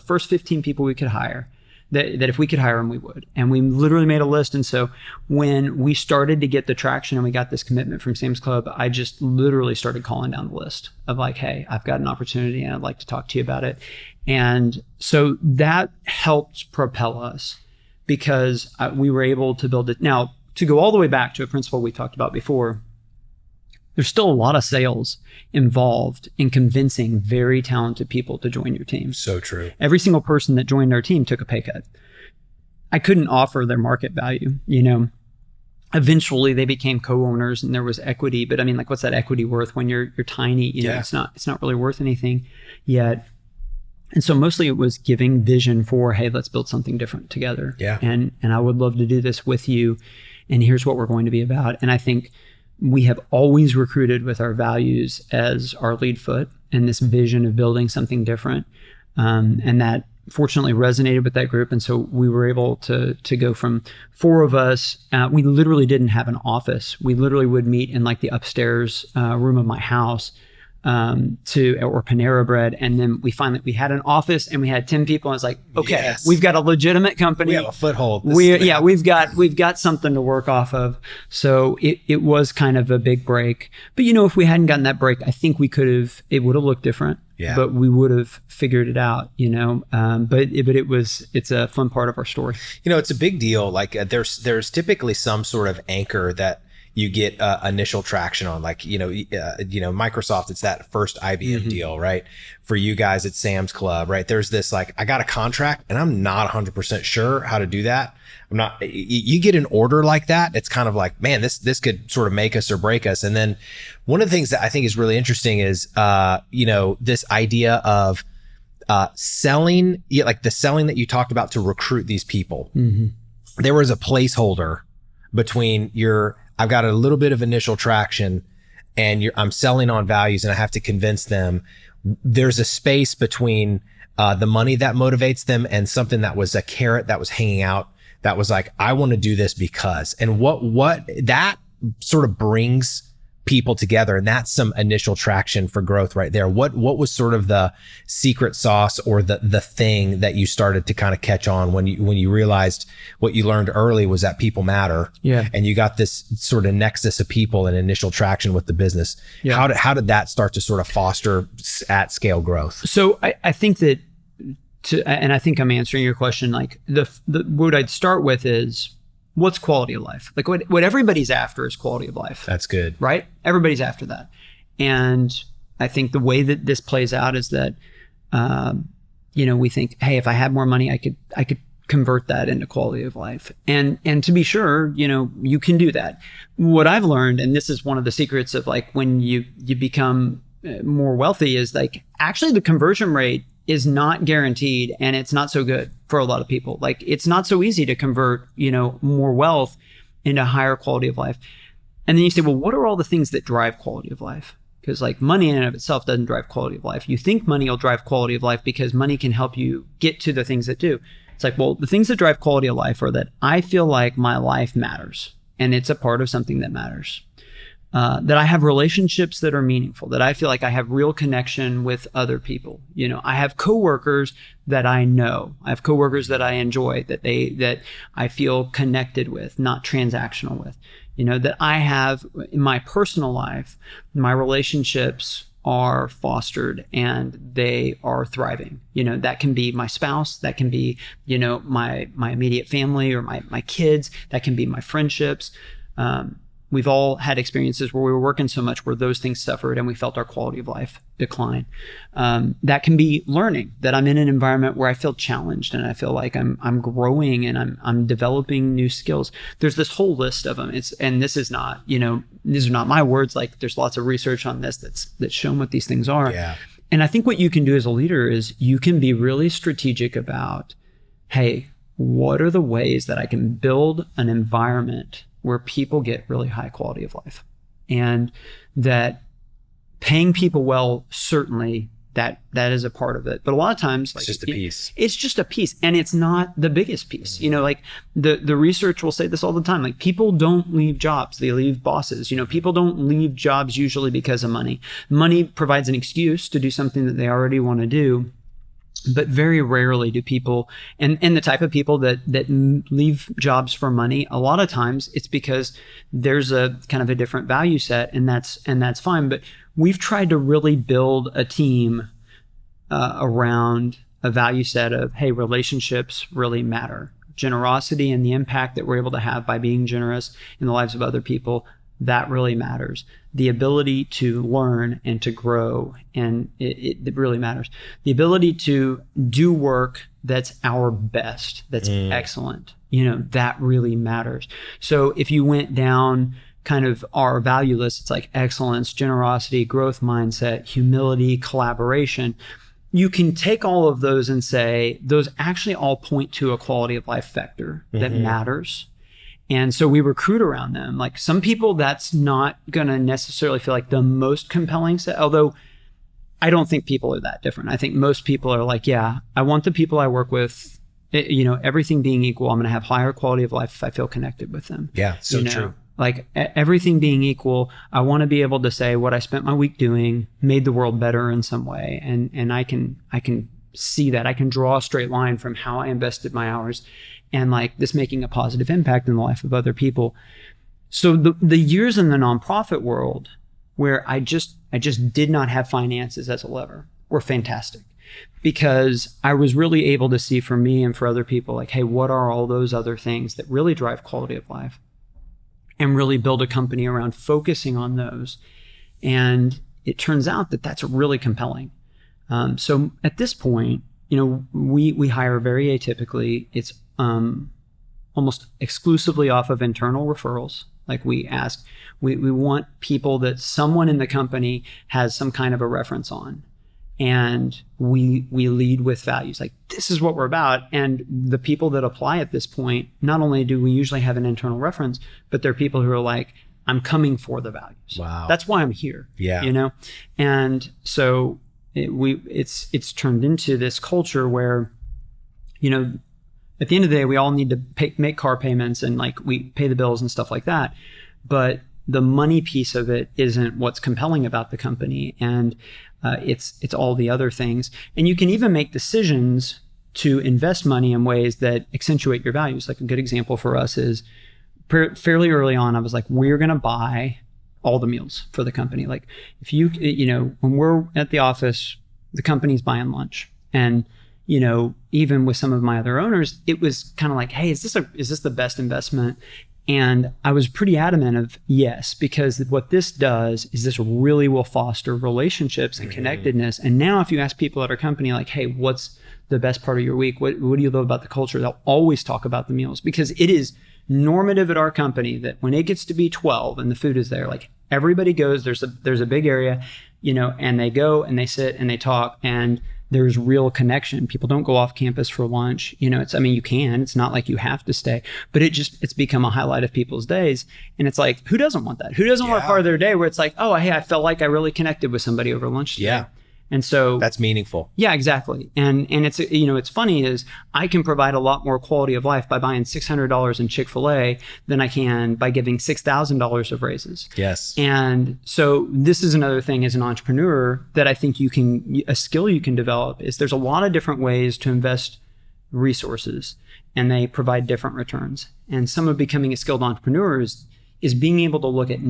first 15 people we could hire. That if we could hire them, we would. And we literally made a list. And so when we started to get the traction and we got this commitment from Sam's Club, I just literally started calling down the list of like, hey, I've got an opportunity and I'd like to talk to you about it. And so that helped propel us because we were able to build it. Now, to go all the way back to a principle we talked about before, there's still a lot of sales involved in convincing very talented people to join your team. So true. Every single person that joined our team took a pay cut. I couldn't offer their market value, Eventually they became co-owners and there was equity, but I mean, like what's that equity worth when you're tiny? It's not really worth anything yet. And so mostly it was giving vision for, hey, let's build something different together. Yeah. And I would love to do this with you. And here's what we're going to be about. And I think we have always recruited with our values as our lead foot and this vision of building something different. And that fortunately resonated with that group. And so we were able to go from 4 of us. We literally didn't have an office. We literally would meet in like the upstairs room of my house or Panera Bread. And then we had an office and we had 10 people. And it's like, okay, yes, we've got a legitimate company. We have a foothold. We've got something to work off of. So it was kind of a big break. But if we hadn't gotten that break, I think it would have looked different. Yeah. But we would have figured it out, but it's a fun part of our story. It's a big deal. Like there's typically some sort of anchor that you get initial traction on, like, Microsoft, it's that first IBM deal, right? For you guys at Sam's Club, right? There's this, like, I got a contract and I'm not 100% sure how to do that. You get an order like that. It's kind of like, man, this could sort of make us or break us. And then one of the things that I think is really interesting is, this idea of selling, like the selling that you talked about to recruit these people. Mm-hmm. There was a placeholder between I've got a little bit of initial traction and I'm selling on values and I have to convince them. There's a space between the money that motivates them and something that was a carrot that was hanging out that was like, I want to do this because, and what that sort of brings people together. And that's some initial traction for growth right there. What was sort of the secret sauce or the thing that you started to kind of catch on when you realized what you learned early was that people matter? Yeah. And you got this sort of nexus of people and initial traction with the business. Yeah. How did that start to sort of foster at scale growth? So I think that and I think I'm answering your question. Like what I'd start with is, what's quality of life? Like what everybody's after is quality of life. That's good. Right? Everybody's after that. And I think the way that this plays out is that, we think, hey, if I had more money, I could convert that into quality of life. And to be sure, you can do that. What I've learned, and this is one of the secrets of like when you become more wealthy, is like actually the conversion rate is not guaranteed, and it's not so good for a lot of people. Like it's not so easy to convert, more wealth into higher quality of life. And then you say, well, what are all the things that drive quality of life? Because like money in and of itself doesn't drive quality of life. You think money will drive quality of life because money can help you get to the things that do. It's like, well, the things that drive quality of life are that I feel like my life matters and it's a part of something that matters. That I have relationships that are meaningful, that I feel like I have real connection with other people. I have coworkers that I know. I have coworkers that I enjoy, that I feel connected with, not transactional with. That I have in my personal life, my relationships are fostered and they are thriving. That can be my spouse, that can be, my immediate family or my kids, that can be my friendships. We've all had experiences where we were working so much where those things suffered and we felt our quality of life decline. That can be learning, that I'm in an environment where I feel challenged and I feel like I'm growing and I'm developing new skills. There's this whole list of them. And this is not, these are not my words. Like there's lots of research on this that's shown what these things are. Yeah. And I think what you can do as a leader is you can be really strategic about, hey, what are the ways that I can build an environment where people get really high quality of life, and that paying people well, certainly that is a part of it. But a lot of times, like, it's just a piece. It's just a piece, and it's not the biggest piece. Like the research will say this all the time. Like people don't leave jobs; they leave bosses. People don't leave jobs usually because of money. Money provides an excuse to do something that they already want to do. But very rarely do people, and the type of people that leave jobs for money, a lot of times it's because there's a kind of a different value set, and that's fine. But we've tried to really build a team around a value set of, hey, relationships really matter. Generosity and the impact that we're able to have by being generous in the lives of other people, that really matters. The ability to learn and to grow, and it really matters. The ability to do work that's our best, that's excellent, that really matters. So if you went down kind of our value list, it's like excellence, generosity, growth mindset, humility, collaboration. You can take all of those and say, those actually all point to a quality of life vector that matters. And so we recruit around them. Like some people, that's not going to necessarily feel like the most compelling set, although I don't think people are that different. I think most people are like, yeah, I want the people I work with, everything being equal, I'm going to have higher quality of life if I feel connected with them. Yeah, so true. Like everything being equal, I want to be able to say what I spent my week doing made the world better in some way. And I can see that. I can draw a straight line from how I invested my hours and like this making a positive impact in the life of other people. So the years in the nonprofit world where I just did not have finances as a lever were fantastic, because I was really able to see for me and for other people, like, hey, what are all those other things that really drive quality of life, and really build a company around focusing on those. And it turns out that that's really compelling. So at this point, we hire very atypically. It's almost exclusively off of internal referrals. Like we want people that someone in the company has some kind of a reference on, and we lead with values. Like this is what we're about. And the people that apply at this point, not only do we usually have an internal reference, but they're people who are like, I'm coming for the values. Wow. That's why I'm here. Yeah. And so it's turned into this culture where, at the end of the day, we all need to make car payments and like we pay the bills and stuff like that. But the money piece of it isn't what's compelling about the company. And it's all the other things. And you can even make decisions to invest money in ways that accentuate your values. Like a good example for us is fairly early on, I was like, we're going to buy all the meals for the company. Like if when we're at the office, the company's buying lunch. And even with some of my other owners, it was kind of like, hey, is this the best investment? And I was pretty adamant of yes, because what this does is this really will foster relationships and connectedness. And now if you ask people at our company, like, hey, what's the best part of your week? What do you love about the culture? They'll always talk about the meals, because it is normative at our company that when it gets to be 12 and the food is there, like everybody goes, there's a big area, and they go and they sit and they talk, and there's real connection. People don't go off campus for lunch. You can, it's not like you have to stay, but it's become a highlight of people's days. And it's like, who doesn't want that? Who doesn't want a part of their day where it's like, oh, hey, I felt like I really connected with somebody over lunch today. Yeah. And so that's meaningful. Yeah, exactly. And it's, it's funny is I can provide a lot more quality of life by buying $600 in Chick-fil-A than I can by giving $6,000 of raises. Yes. And so this is another thing as an entrepreneur that I think a skill you can develop is there's a lot of different ways to invest resources, and they provide different returns. And some of becoming a skilled entrepreneur is being able to look at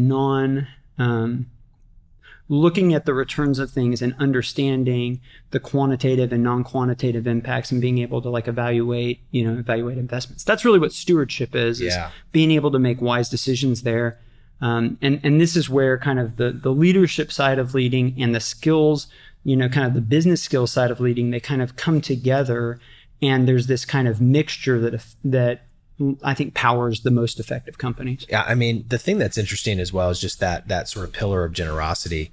looking at the returns of things and understanding the quantitative and non-quantitative impacts, and being able to evaluate investments. That's really what stewardship is being able to make wise decisions there. And this is where kind of the leadership side of leading and the skills, kind of the business skills side of leading, they kind of come together, and there's this kind of mixture that I think powers the most effective companies. Yeah, I mean, the thing that's interesting as well is just that sort of pillar of generosity.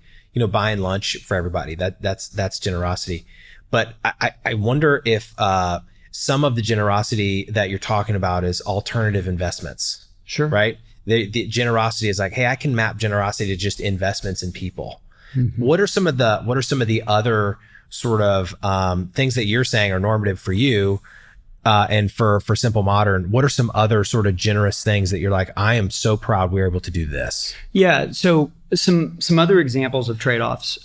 Buying lunch for everybody, that's generosity. But I wonder if some of the generosity that you're talking about is alternative investments. Sure. Right? The generosity is like, hey, I can map generosity to just investments in people. Mm-hmm. What are some of the other sort of things that you're saying are normative for you? And for Simple Modern, what are some other sort of generous things that you're like, I am so proud we were able to do this? Yeah. So some other examples of trade-offs,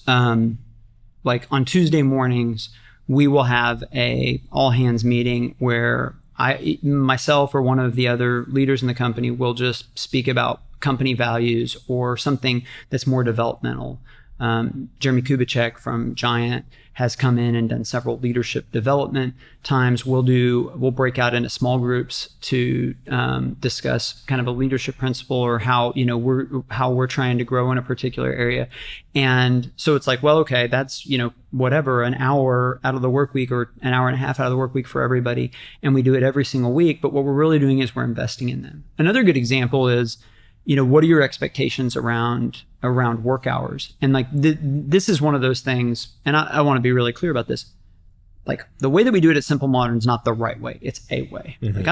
like on Tuesday mornings, we will have a all hands meeting where myself or one of the other leaders in the company will just speak about company values or something that's more developmental. Jeremy Kubicek from Giant has come in and done several leadership development times. We'll break out into small groups to discuss kind of a leadership principle or how we're trying to grow in a particular area. And so it's like, well, okay, that's whatever, an hour out of the work week or an hour and a half out of the work week for everybody, and we do it every single week. But what we're really doing is we're investing in them. Another good example is, what are your expectations around work hours? And this is one of those things, and I want to be really clear about this. Like, the way that we do it at Simple Modern is not the right way. It's a way. Mm-hmm.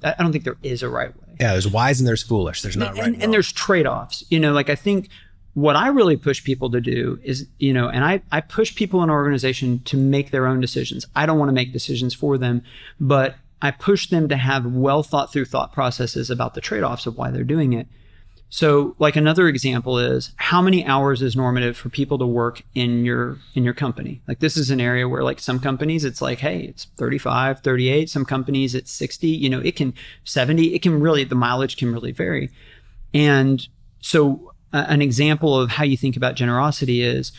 I don't think there is a right way. Yeah, there's wise and there's foolish. There's not right and there's trade-offs. I think what I really push people to do is, and I push people in our organization to make their own decisions. I don't want to make decisions for them, but I push them to have well thought through thought processes about the trade-offs of why they're doing it. So another example is, how many hours is normative for people to work in your company? This is an area where some companies it's like, hey, it's 35, 38. Some companies it's 60, it can 70. It can really, the mileage can really vary. And so an example of how you think about generosity is,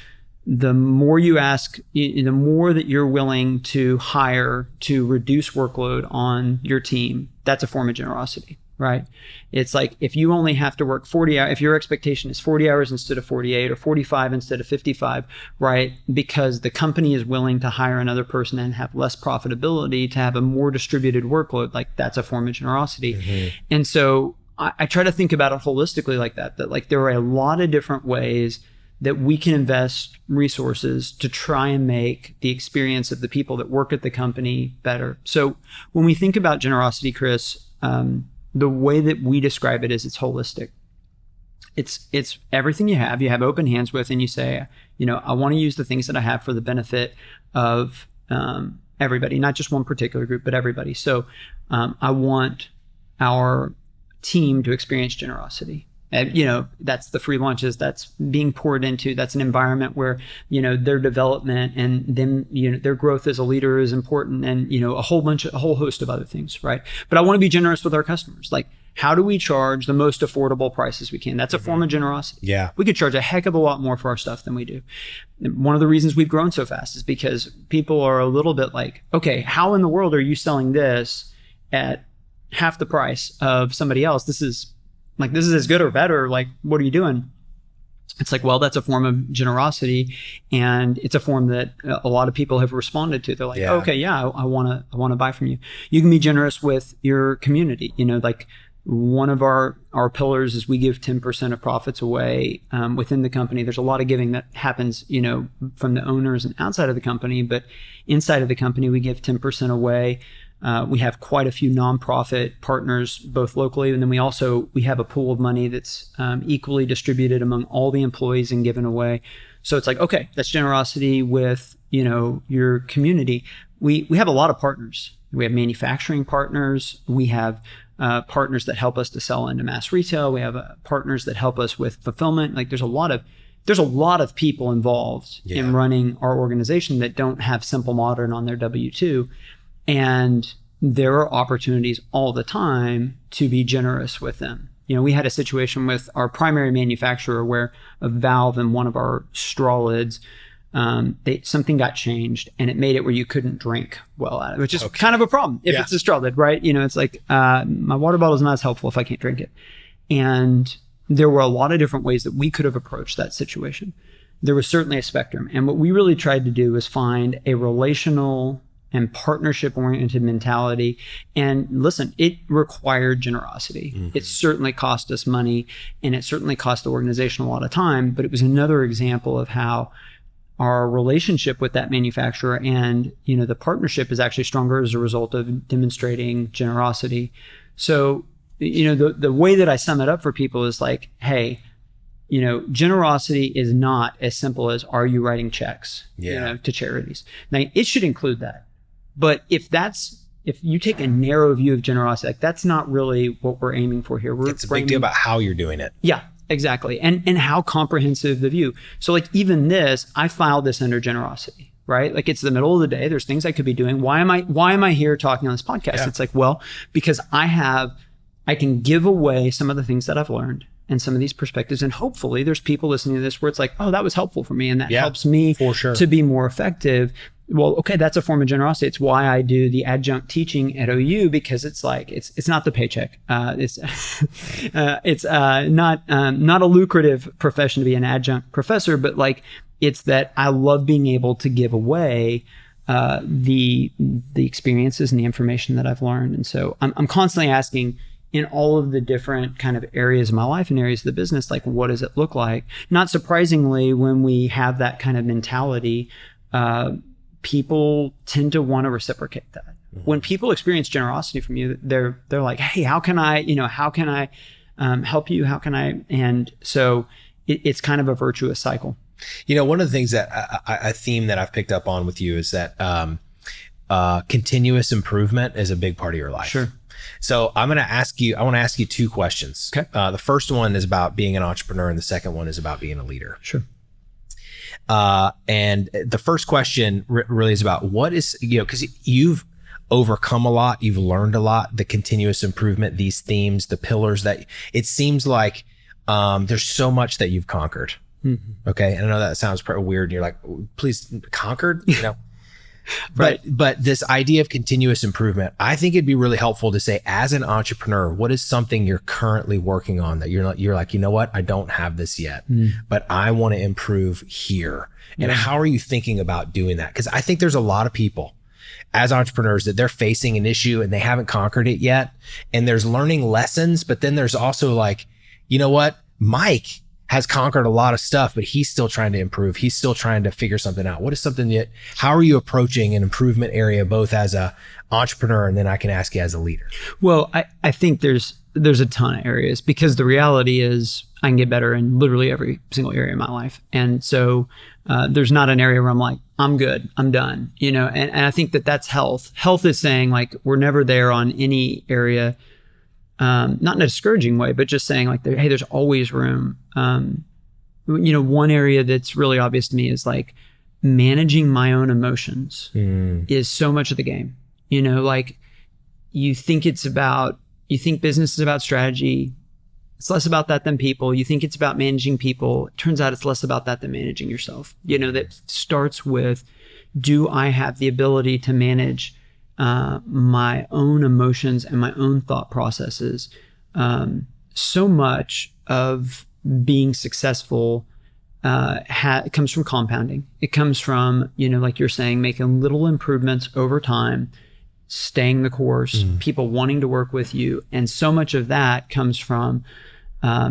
the more you ask, the more that you're willing to hire to reduce workload on your team. That's a form of generosity. Right? It's like, if you only have to work 40 hours, if your expectation is 40 hours instead of 48 or 45 instead of 55, right? Because the company is willing to hire another person and have less profitability to have a more distributed workload, that's a form of generosity. Mm-hmm. And so I try to think about it holistically like that there are a lot of different ways that we can invest resources to try and make the experience of the people that work at the company better. So when we think about generosity, Chris, the way that we describe it is it's holistic. It's everything you have open hands with, and you say, I want to use the things that I have for the benefit of everybody, not just one particular group, but everybody. So I want our team to experience generosity. That's the free lunches, that's being poured into, that's an environment where, their development and them, their growth as a leader is important, and, a whole host of other things, right? But I want to be generous with our customers. How do we charge the most affordable prices we can? That's a form of generosity. Yeah. We could charge a heck of a lot more for our stuff than we do. One of the reasons we've grown so fast is because people are a little bit like, okay, how in the world are you selling this at half the price of somebody else? This is as good or better. What are you doing? It's like, well, that's a form of generosity, and it's a form that a lot of people have responded to. They're like, okay, yeah, I want to buy from you. You can be generous with your community. Like one of our pillars is we give 10% of profits away within the company. There's a lot of giving that happens, from the owners and outside of the company, but inside of the company, we give 10% away. We have quite a few nonprofit partners, both locally, and then we have a pool of money that's equally distributed among all the employees and given away. So it's like, okay, that's generosity with your community. We have a lot of partners. We have manufacturing partners. We have partners that help us to sell into mass retail. We have partners that help us with fulfillment. Like there's a lot of people involved in running our organization that don't have Simple Modern on their W-2. And there are opportunities all the time to be generous with them. We had a situation with our primary manufacturer where a valve in one of our straw lids, something got changed and it made it where you couldn't drink well out of it, which is kind of a problem if it's a straw lid, right? It's like my water bottle is not as helpful if I can't drink it. And there were a lot of different ways that we could have approached that situation. There was certainly a spectrum. And what we really tried to do was find a relational and partnership-oriented mentality. And listen, it required generosity. Mm-hmm. It certainly cost us money, and it certainly cost the organization a lot of time, but it was another example of how our relationship with that manufacturer and the partnership is actually stronger as a result of demonstrating generosity. So, the way that I sum it up for people is like, hey, generosity is not as simple as, are you writing checks to charities? Now, it should include that. But if you take a narrow view of generosity, like that's not really what we're aiming for here. It's a big deal about how you're doing it. Yeah, exactly. And how comprehensive the view. So like even this, I filed this under generosity, right? Like it's the middle of the day. There's things I could be doing. Why am I here talking on this podcast? Yeah. It's like, well, because I can give away some of the things that I've learned and some of these perspectives. And hopefully there's people listening to this where it's like, oh, that was helpful for me. And that helps me for sure to be more effective. Well, okay, that's a form of generosity. It's why I do the adjunct teaching at OU, because it's like, it's not the paycheck. It's not a lucrative profession to be an adjunct professor, but like, it's that I love being able to give away the experiences and the information that I've learned. And so I'm constantly asking, in all of the different kind of areas of my life and areas of the business, like, what does it look like? Not surprisingly, when we have that kind of mentality, people tend to want to reciprocate that. Mm-hmm. When people experience generosity from you, they're like, hey, how can I help you? How can I? And so it's kind of a virtuous cycle. One of the things that a theme that I've picked up on with you is that continuous improvement is a big part of your life. Sure. So I want to ask you two questions. Okay. The first one is about being an entrepreneur, and the second one is about being a leader. Sure. And the first question really is about what is, because you've overcome a lot, you've learned a lot, the continuous improvement, these themes, the pillars that it seems like there's so much that you've conquered. Mm-hmm. Okay. And I know that sounds pretty weird. And you're like, please, conquered, Right. But this idea of continuous improvement, I think it'd be really helpful to say, as an entrepreneur, what is something you're currently working on that you're like, what? I don't have this yet, but I want to improve here. And how are you thinking about doing that? Because I think there's a lot of people as entrepreneurs that they're facing an issue and they haven't conquered it yet. And there's learning lessons, but then there's also like, Mike has conquered a lot of stuff, but he's still trying to improve. He's still trying to figure something out. What is something that, how are you approaching an improvement area, both as a entrepreneur, and then I can ask you as a leader? Well, I think there's a ton of areas, because the reality is I can get better in literally every single area of my life. And so there's not an area where I'm like, I'm good, I'm done, and I think that's health. Health is saying like, we're never there on any area, not in a discouraging way, but just saying like, hey, there's always room. One area that's really obvious to me is like managing my own emotions is so much of the game. Like you think business is about strategy. It's less about that than people. You think it's about managing people. It turns out it's less about that than managing yourself. That starts with, do I have the ability to manage my own emotions and my own thought processes? So much of being successful it comes from compounding. It comes from, like you're saying, making little improvements over time, staying the course, people wanting to work with you. And so much of that comes from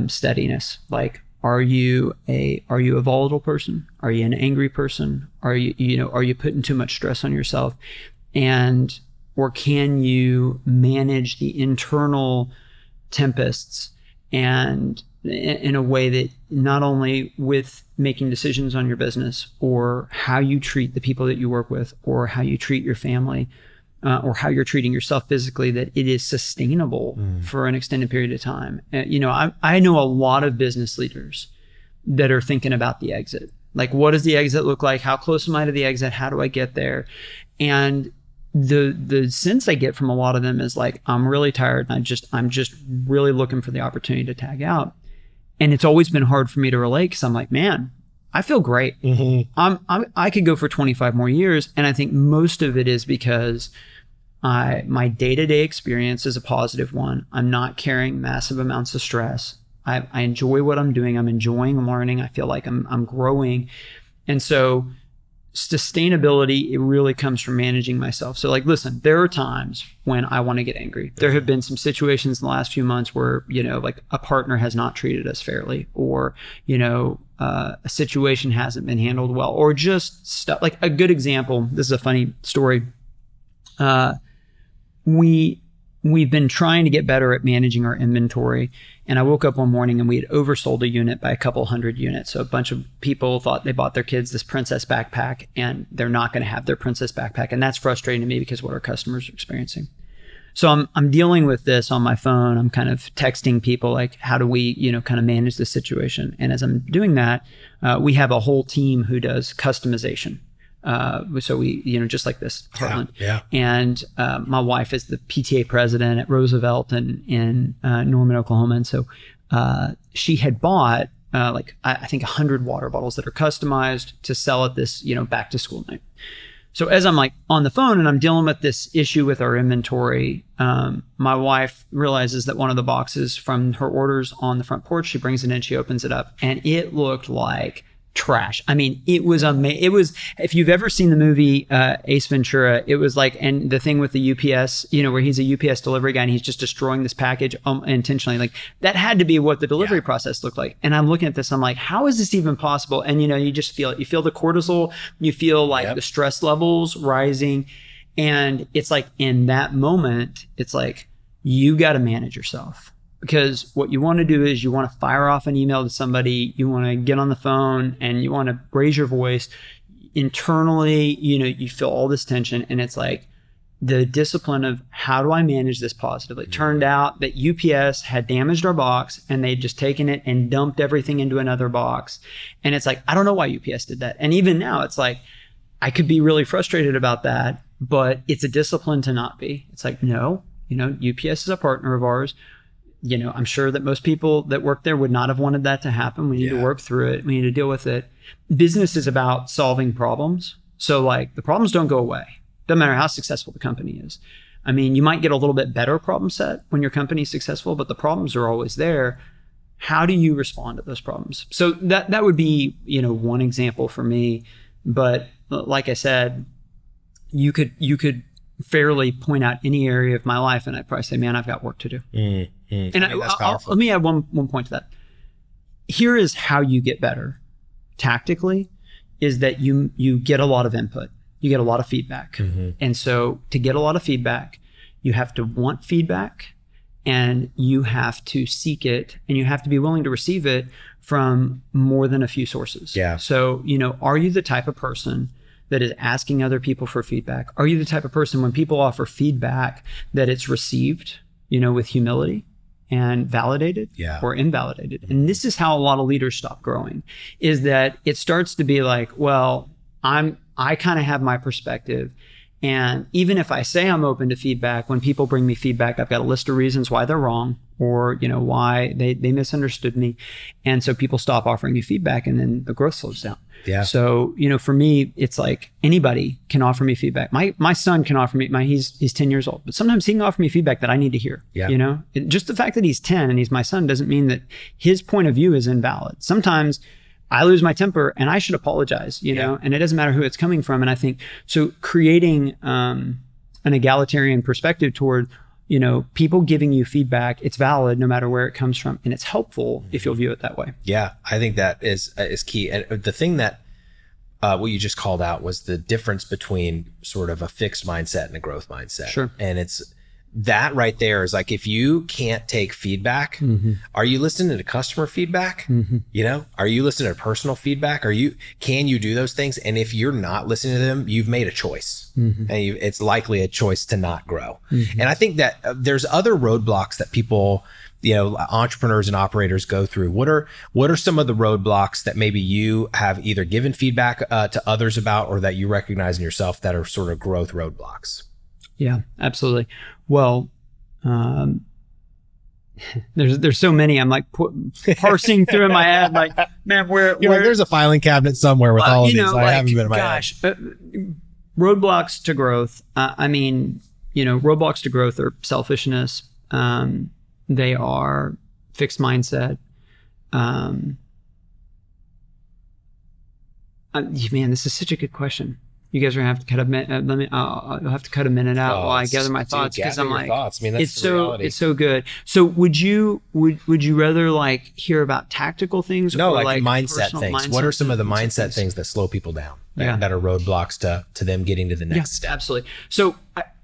steadiness. Like, are you a volatile person? Are you an angry person? Are you putting too much stress on yourself? Or can you manage the internal tempests and in a way that not only with making decisions on your business or how you treat the people that you work with or how you treat your family or how you're treating yourself physically, that it is sustainable for an extended period of time. I know a lot of business leaders that are thinking about the exit. Like, what does the exit look like? How close am I to the exit? How do I get there? And the sense I get from a lot of them is like, I'm really tired and I'm just really looking for the opportunity to tag out. And it's always been hard for me to relate because I'm like, man, I feel great. I could go for 25 more years. And I think most of it is because my day-to-day experience is a positive one. I'm not carrying massive amounts of stress. I enjoy what I'm doing. I'm enjoying learning. I feel like I'm growing. And so sustainability, it really comes from managing myself. So like, listen, there are times when I want to get angry. There have been some situations in the last few months where, like a partner has not treated us fairly, or, a situation hasn't been handled well, or just stuff. Like a good example, this is a funny story. We've been trying to get better at managing our inventory. And I woke up one morning and we had oversold a unit by a couple hundred units. So a bunch of people thought they bought their kids this princess backpack and they're not going to have their princess backpack. And that's frustrating to me because what our customers are experiencing. So I'm dealing with this on my phone. I'm kind of texting people like, how do we, kind of manage this situation? And as I'm doing that, we have a whole team who does customization. So we, just like this, Heartland. Yeah. And my wife is the PTA president at Roosevelt in Norman, Oklahoma. And so she had bought I think 100 water bottles that are customized to sell at this, back to school night. So as I'm like on the phone and I'm dealing with this issue with our inventory, my wife realizes that one of the boxes from her orders on the front porch, she brings it in, she opens it up, and it looked like trash. I mean, it was amazing. It was, if you've ever seen the movie Ace Ventura, it was like, and the thing with the UPS, where he's a UPS delivery guy and he's just destroying this package intentionally, like that had to be what the delivery process looked like. And I'm looking at this, I'm like, how is this even possible? And you just feel it. You feel the cortisol, you feel like the stress levels rising. And it's like in that moment, it's like, you got to manage yourself. Because what you want to do is you want to fire off an email to somebody, you want to get on the phone and you want to raise your voice. Internally, you feel all this tension, and it's like the discipline of how do I manage this positively? Turned out that UPS had damaged our box and they'd just taken it and dumped everything into another box. And it's like, I don't know why UPS did that. And even now it's like, I could be really frustrated about that, but it's a discipline to not be. It's like, no, UPS is a partner of ours. I'm sure that most people that work there would not have wanted that to happen. We need to work through it. We need to deal with it. Business is about solving problems. So like the problems don't go away. Doesn't matter how successful the company is. I mean, you might get a little bit better problem set when your company's successful, but the problems are always there. How do you respond to those problems? So that would be, one example for me. But like I said, you could fairly point out any area of my life and I'd probably say, man, I've got work to do. And that's powerful. Let me add one point to that. Here is how you get better tactically, is that you get a lot of input. You get a lot of feedback. And so to get a lot of feedback, you have to want feedback and you have to seek it and you have to be willing to receive it from more than a few sources. Yeah. So, are you the type of person that is asking other people for feedback? Are you the type of person when people offer feedback that it's received, with humility and validated or invalidated? And this is how a lot of leaders stop growing, is that it starts to be like, well, I kind of have my perspective. And even if I say I'm open to feedback, when people bring me feedback, I've got a list of reasons why they're wrong or, why they misunderstood me. And so people stop offering you feedback and then the growth slows down. Yeah. So, for me, it's like anybody can offer me feedback. My son can offer me, he's 10 years old, but sometimes he can offer me feedback that I need to hear. Yeah. Just the fact that he's 10 and he's my son doesn't mean that his point of view is invalid. Sometimes I lose my temper and I should apologize, you know, and it doesn't matter who it's coming from. And I think so creating an egalitarian perspective toward, you know, people giving you feedback, it's valid no matter where it comes from. And it's helpful if you'll view it that way. Yeah, I think that is key. And the thing that what you just called out was the difference between sort of a fixed mindset and a growth mindset. Sure. And it's that right there is like, if you can't take feedback, are you listening to customer feedback? You know, are you listening to personal feedback? Can you do those things? And if you're not listening to them, you've made a choice, and it's likely a choice to not grow. And I think that there's other roadblocks that people, you know, entrepreneurs and operators go through. What are some of the roadblocks that maybe you have either given feedback to others about, or that you recognize in yourself that are sort of growth roadblocks? Yeah, absolutely. Well, there's so many. I'm like parsing through in my head, like, man, where there's a filing cabinet somewhere with all of these. Know, I haven't been in my head. Roadblocks to growth. I mean, you know, roadblocks to growth are selfishness. They are fixed mindset. Man, this is such a good question. You guys are gonna have to cut a minute. I'll have to cut a minute out while I gather my thoughts, because I'm like, thoughts. I mean, that's it's so good. So would you rather like hear about tactical things? No, or like mindset things. What are some of the mindset things that slow people down? That are roadblocks to them getting to the next step? Absolutely. So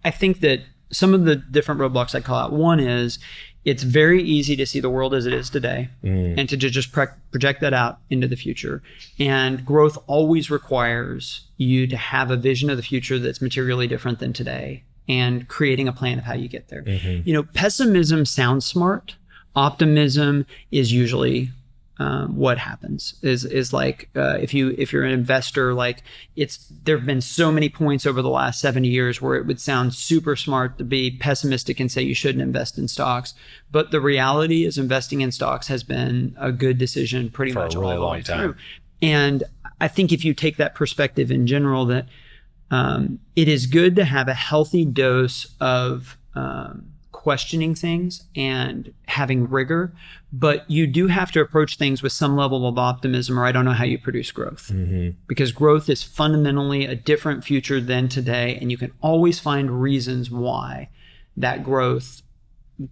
I think that some of the different roadblocks I call out. One is, it's very easy to see the world as it is today and to just project that out into the future. And growth always requires you to have a vision of the future that's materially different than today, and creating a plan of how you get there. You know, pessimism sounds smart. Optimism is usually what happens is like, if you're an investor, like there have been so many points over the last 70 years where it would sound super smart to be pessimistic and say you shouldn't invest in stocks. But the reality is, investing in stocks has been a good decision pretty much all the way through. And I think if you take that perspective in general, that it is good to have a healthy dose of questioning things and having rigor, but you do have to approach things with some level of optimism, or I don't know how you produce growth. Because growth is fundamentally a different future than today, and you can always find reasons why that growth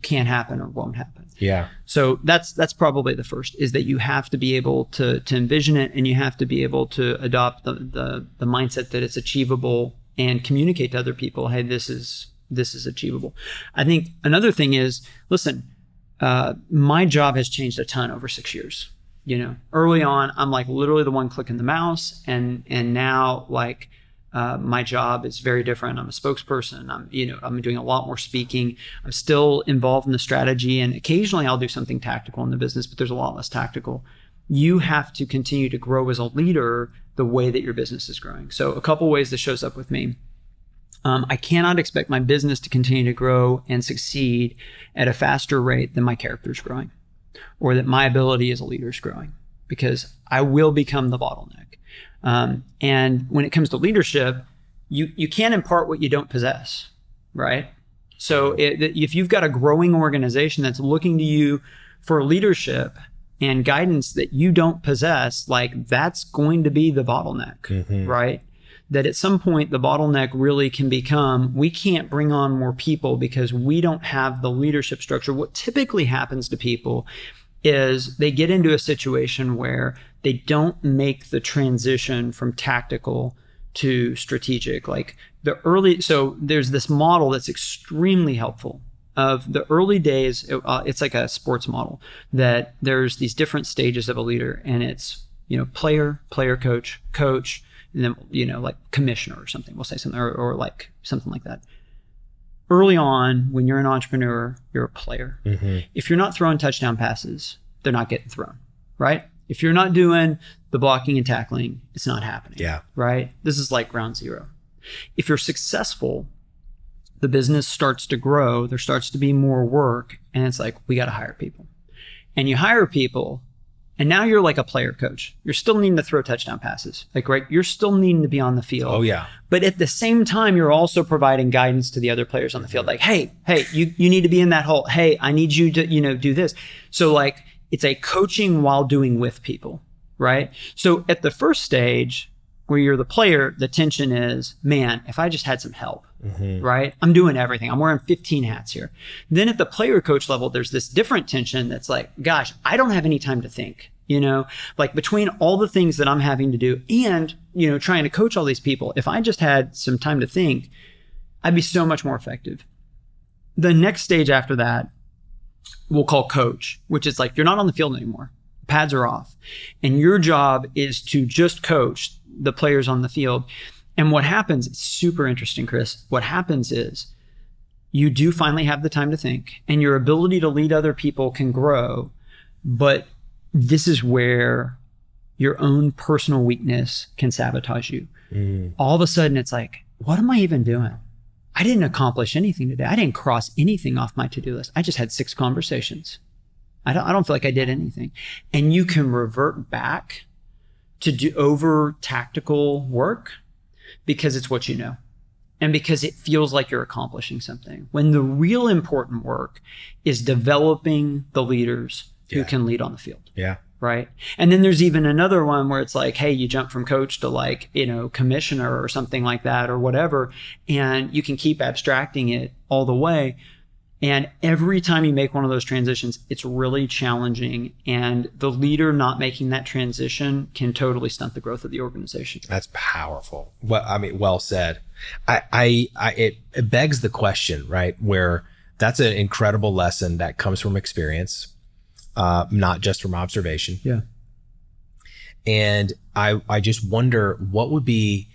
can't happen or won't happen. Yeah. So that's probably the first, is that you have to be able to envision it, and you have to be able to adopt the mindset that it's achievable, and communicate to other people, hey, this is achievable. I think another thing is, listen, my job has changed a ton over 6 years. You know, early on, I'm like literally the one clicking the mouse, and now like my job is very different. I'm a spokesperson. I'm doing a lot more speaking. I'm still involved in the strategy, and occasionally I'll do something tactical in the business, but there's a lot less tactical. You have to continue to grow as a leader the way that your business is growing. So a couple ways this shows up with me. I cannot expect my business to continue to grow and succeed at a faster rate than my character's growing, or that my ability as a leader is growing, because I will become the bottleneck. And when it comes to leadership, you can't impart what you don't possess, right? So if you've got a growing organization that's looking to you for leadership and guidance that you don't possess, like that's going to be the bottleneck, right? That at some point the bottleneck really can become, we can't bring on more people because we don't have the leadership structure. What typically happens to people is they get into a situation where they don't make the transition from tactical to strategic. Like so there's this model that's extremely helpful of the early days. It's like a sports model, that there's these different stages of a leader, and it's, player, coach, and then, like commissioner or something, we'll say something, or like something like that. Early on, when you're an entrepreneur, you're a player. If you're not throwing touchdown passes, they're not getting thrown, right? If you're not doing the blocking and tackling, it's not happening. Yeah. Right? This is like ground zero. If you're successful, the business starts to grow, there starts to be more work, and it's like, we got to hire people. And you hire people, and now you're like a player coach. You're still needing to throw touchdown passes. Like, right? You're still needing to be on the field. Oh, yeah. But at the same time, you're also providing guidance to the other players on the field. Like, hey, you need to be in that hole. Hey, I need you to, do this. So like, it's a coaching while doing with people, right? So at the first stage where you're the player, the tension is, man, if I just had some help, right? I'm doing everything. I'm wearing 15 hats here. Then at the player coach level, there's this different tension that's like, gosh, I don't have any time to think, like between all the things that I'm having to do and, trying to coach all these people, if I just had some time to think, I'd be so much more effective. The next stage after that, we'll call coach, which is like, you're not on the field anymore. Pads are off. And your job is to just coach the players on the field. And what happens, it's super interesting, Chris. What happens is you do finally have the time to think and your ability to lead other people can grow. But this is where your own personal weakness can sabotage you. All of a sudden, it's like, what am I even doing? I didn't accomplish anything today. I didn't cross anything off my to-do list. I just had 6 conversations. I don't feel like I did anything. And you can revert back to do over tactical work because it's what you know and because it feels like you're accomplishing something. When the real important work is developing the leaders who can lead on the field. Yeah. Right. And then there's even another one where it's like, hey, you jump from coach to like, commissioner or something like that or whatever. And you can keep abstracting it all the way. And every time you make one of those transitions, it's really challenging. And the leader not making that transition can totally stunt the growth of the organization. That's powerful. Well said. It begs the question, right? Where that's an incredible lesson that comes from experience, not just from observation. Yeah. And I just wonder what would be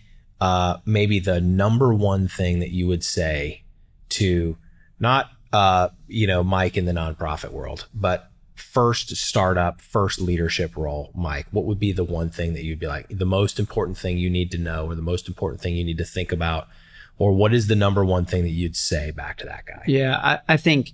maybe the number one thing that you would say to not Mike in the nonprofit world, but first startup, first leadership role, Mike, what would be the one thing that you'd be like, the most important thing you need to know, or the most important thing you need to think about, or what is the number one thing that you'd say back to that guy? Yeah, I think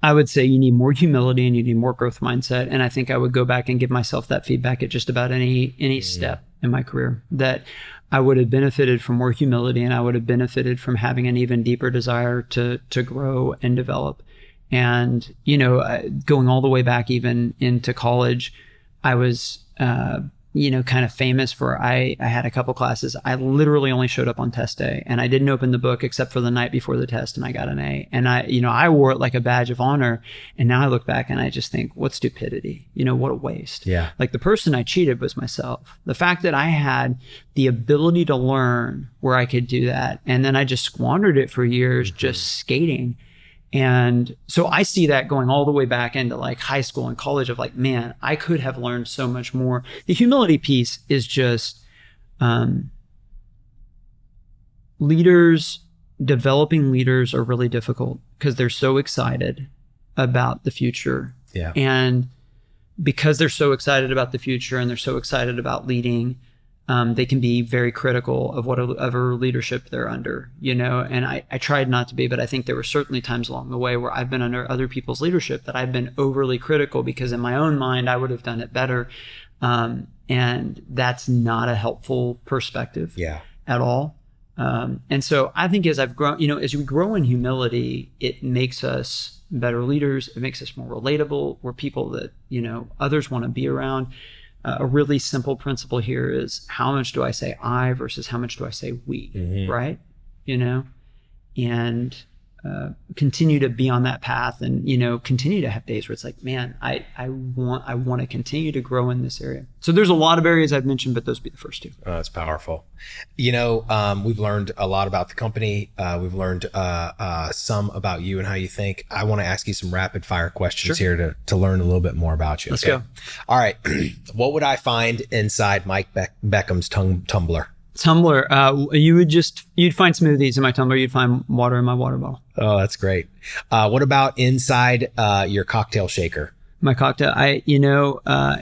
I would say you need more humility and you need more growth mindset. And I think I would go back and give myself that feedback at just about any step in my career, that I would have benefited from more humility and I would have benefited from having an even deeper desire to grow and develop. And, going all the way back even into college, I was, kind of famous for, I had a couple classes. I literally only showed up on test day and I didn't open the book except for the night before the test and I got an A. And I wore it like a badge of honor. And now I look back and I just think, what stupidity, what a waste. Yeah. Like the person I cheated was myself. The fact that I had the ability to learn where I could do that. And then I just squandered it for years just skating. And so I see that going all the way back into like high school and college of like, man, I could have learned so much more. The humility piece is just developing leaders are really difficult because they're so excited about the future. Yeah. And because they're so excited about the future and they're so excited about leading, they can be very critical of whatever leadership they're under, and I tried not to be, but I think there were certainly times along the way where I've been under other people's leadership that I've been overly critical because in my own mind, I would have done it better. And that's not a helpful perspective at all. And so I think as I've grown, as we grow in humility, it makes us better leaders. It makes us more relatable. We're people that, others want to be around. A really simple principle here is how much do I say I versus how much do I say we, right? And continue to be on that path and, continue to have days where it's like, man, I want to continue to grow in this area. So there's a lot of areas I've mentioned, but those would be the first two. Oh, that's powerful. We've learned a lot about the company. We've learned some about you and how you think. I want to ask you some rapid fire questions here to learn a little bit more about you. Let's go. All right. What would I find inside Mike Beckham's tumbler? Tumbler, you'd find smoothies in my tumbler. You'd find water in my water bottle. Oh, that's great. What about inside your cocktail shaker? My cocktail,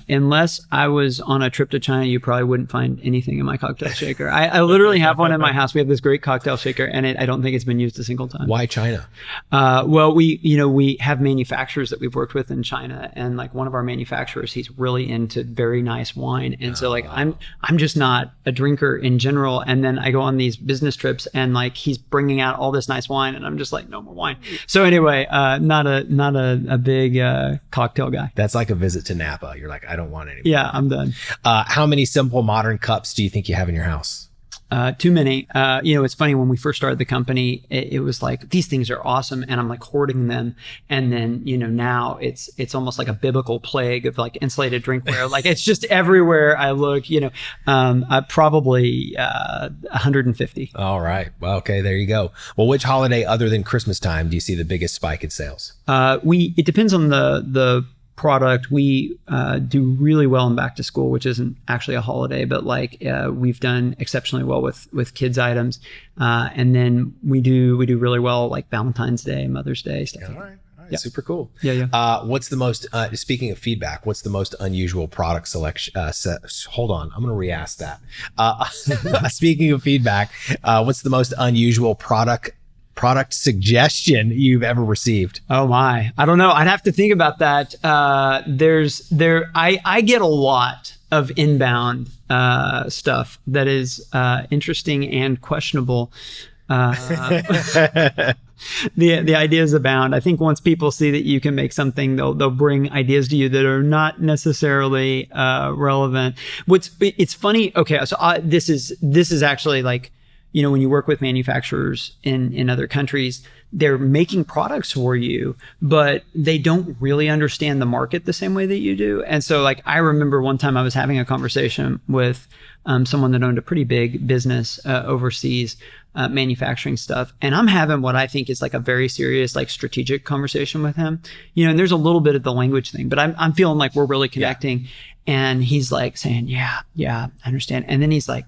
unless I was on a trip to China, you probably wouldn't find anything in my cocktail shaker. I literally have one in my house. We have this great cocktail shaker, and I don't think it's been used a single time. Why China? Well, we have manufacturers that we've worked with in China, and like one of our manufacturers, he's really into very nice wine, and so like I'm just not a drinker in general. And then I go on these business trips, and like he's bringing out all this nice wine, and I'm just like, no more wine. So anyway, not a big cocktail cocktail guy. That's like a visit to Napa. You're like, I don't want any more. Yeah, I'm done. How many simple modern cups do you think you have in your house? Too many. It's funny, when we first started the company, it was like, these things are awesome, and I'm like hoarding them. And then, now it's almost like a biblical plague of like insulated drinkware. Like it's just everywhere I look. Probably 150. All right. Well, okay, there you go. Well, which holiday other than Christmas time do you see the biggest spike in sales? It depends on the product. We do really well in back to school, which isn't actually a holiday, but we've done exceptionally well with kids items, and then we do really well like Valentine's Day, Mother's Day, stuff. All right. Yeah. Super cool. Yeah. What's the most speaking of feedback, what's the most unusual product selection hold on, I'm gonna re-ask that. Speaking of feedback, what's the most unusual product suggestion you've ever received? Oh my, I don't know. I'd have to think about that. I get a lot of inbound stuff that is interesting and questionable. The ideas abound. I think once people see that you can make something, they'll bring ideas to you that are not necessarily relevant. It's funny. Okay, so this is actually like, when you work with manufacturers in other countries, they're making products for you, but they don't really understand the market the same way that you do. And so like, I remember one time I was having a conversation with someone that owned a pretty big business overseas, manufacturing stuff. And I'm having what I think is like a very serious, like strategic conversation with him, and there's a little bit of the language thing, but I'm feeling like we're really connecting. Yeah. And he's like saying, yeah, I understand. And then he's like,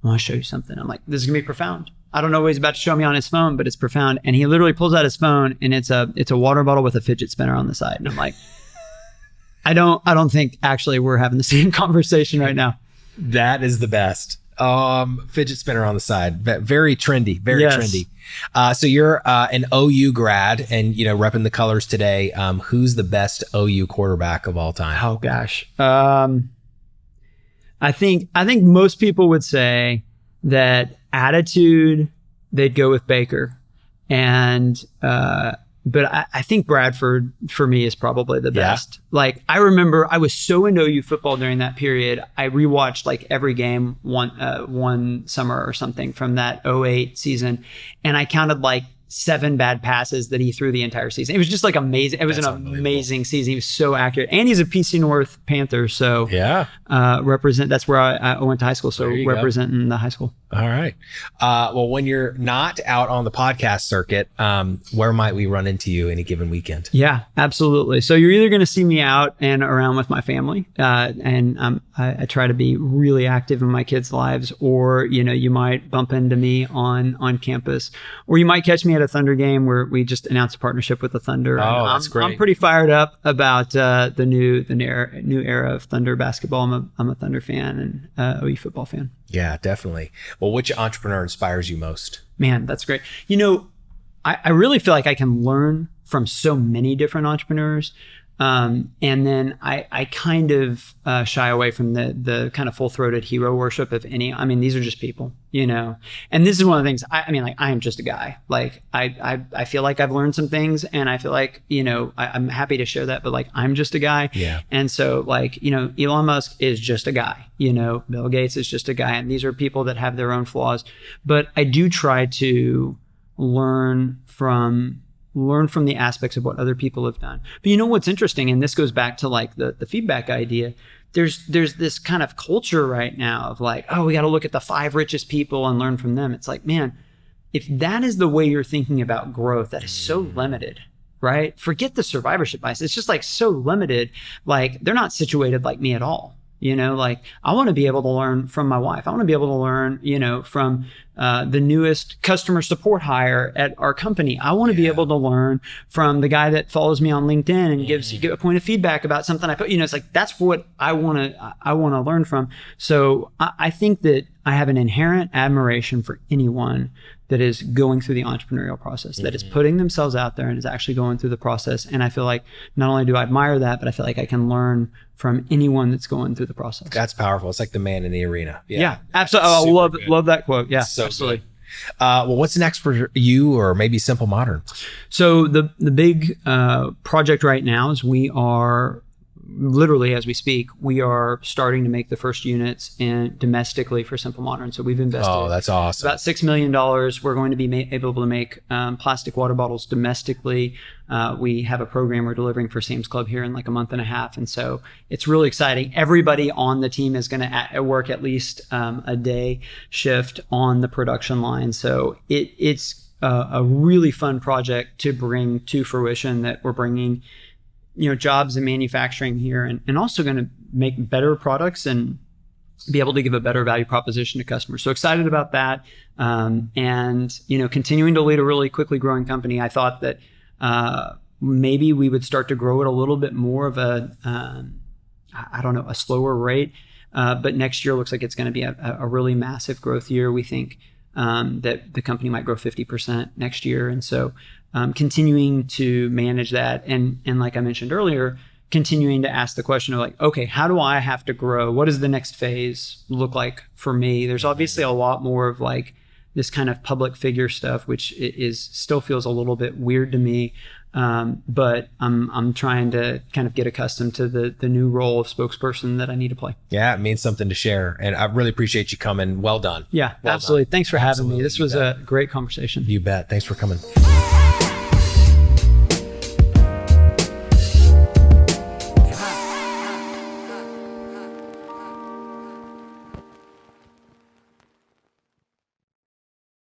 I want to show you something. I'm like, this is gonna be profound. I don't know what he's about to show me on his phone, but it's profound. And he literally pulls out his phone, and it's a water bottle with a fidget spinner on the side. And I'm like, I don't think actually we're having the same conversation right now. That is the best. Fidget spinner on the side. Very trendy. Very trendy. So you're an OU grad and, repping the colors today. Who's the best OU quarterback of all time? Oh gosh. I think most people would say that attitude, they'd go with Baker. And but I think Bradford for me is probably the best. Yeah. Like I remember I was so into OU football during that period. I rewatched like every game one summer or something from that 2008 season, and I counted like 7 bad passes that he threw the entire season. It was just like amazing. It was an amazing season. He was so accurate, and he's a PC North Panther. So yeah, that's where I went to high school. So representing the high school. All right. Well, when you're not out on the podcast circuit, where might we run into you any given weekend? Yeah, absolutely. So you're either going to see me out and around with my family, and I try to be really active in my kids' lives, or you might bump into me on campus, or you might catch me at a Thunder game where we just announced a partnership with the Thunder. Oh, that's great. I'm pretty fired up about the new era of Thunder basketball. I'm a Thunder fan and OU football fan. Yeah, definitely. Well, which entrepreneur inspires you most? Man, that's great. I really feel like I can learn from so many different entrepreneurs. And then I kind of shy away from the kind of full-throated hero worship of any. I mean, these are just people, And this is one of the things. I am just a guy. Like I feel like I've learned some things, and I feel like I'm happy to share that. But like I'm just a guy. Yeah. And so like Elon Musk is just a guy. Bill Gates is just a guy, and these are people that have their own flaws. But I do try to learn from the aspects of what other people have done. But what's interesting, and this goes back to like the feedback idea, there's this kind of culture right now of like, oh, we got to look at the 5 richest people and learn from them. It's like, man, if that is the way you're thinking about growth, that is so limited, right? Forget the survivorship bias. It's just like so limited. Like they're not situated like me at all. Like I want to be able to learn from my wife. I want to be able to learn, from the newest customer support hire at our company. I want to be able to learn from the guy that follows me on LinkedIn and gives a point of feedback about something I put. It's like that's what I want to learn from. So I think that I have an inherent admiration for anyone that is going through the entrepreneurial process, that is putting themselves out there and is actually going through the process. And I feel like not only do I admire that, but I feel like I can learn from anyone that's going through the process. That's powerful. It's like the man in the arena. Yeah, absolutely. I love that quote. Yeah, so absolutely. Good. Well, what's next for you or maybe Simple Modern? So the big project right now is we are literally, as we speak, we are starting to make the first units domestically for Simple Modern. So we've invested. Oh, that's awesome. About $6 million. We're going to be able to make plastic water bottles domestically. We have a program we're delivering for Sam's Club here in like a month and a half. And so it's really exciting. Everybody on the team is going to work at least a day shift on the production line. So it's a really fun project to bring to fruition, that we're bringing jobs in manufacturing here, and also going to make better products and be able to give a better value proposition to customers. So excited about that. And, continuing to lead a really quickly growing company. I thought that maybe we would start to grow at a little bit more of a slower rate. But next year looks like it's going to be a really massive growth year. We think that the company might grow 50% next year. And so continuing to manage that. And like I mentioned earlier, continuing to ask the question of like, okay, how do I have to grow? What does the next phase look like for me? There's obviously a lot more of like this kind of public figure stuff, which still feels a little bit weird to me. But I'm trying to kind of get accustomed to the new role of spokesperson that I need to play. Yeah, it means something to share. And I really appreciate you coming. Well done. Yeah, well absolutely. Done. Thanks for having me. This You was bet. a great conversation. You bet. Thanks for coming.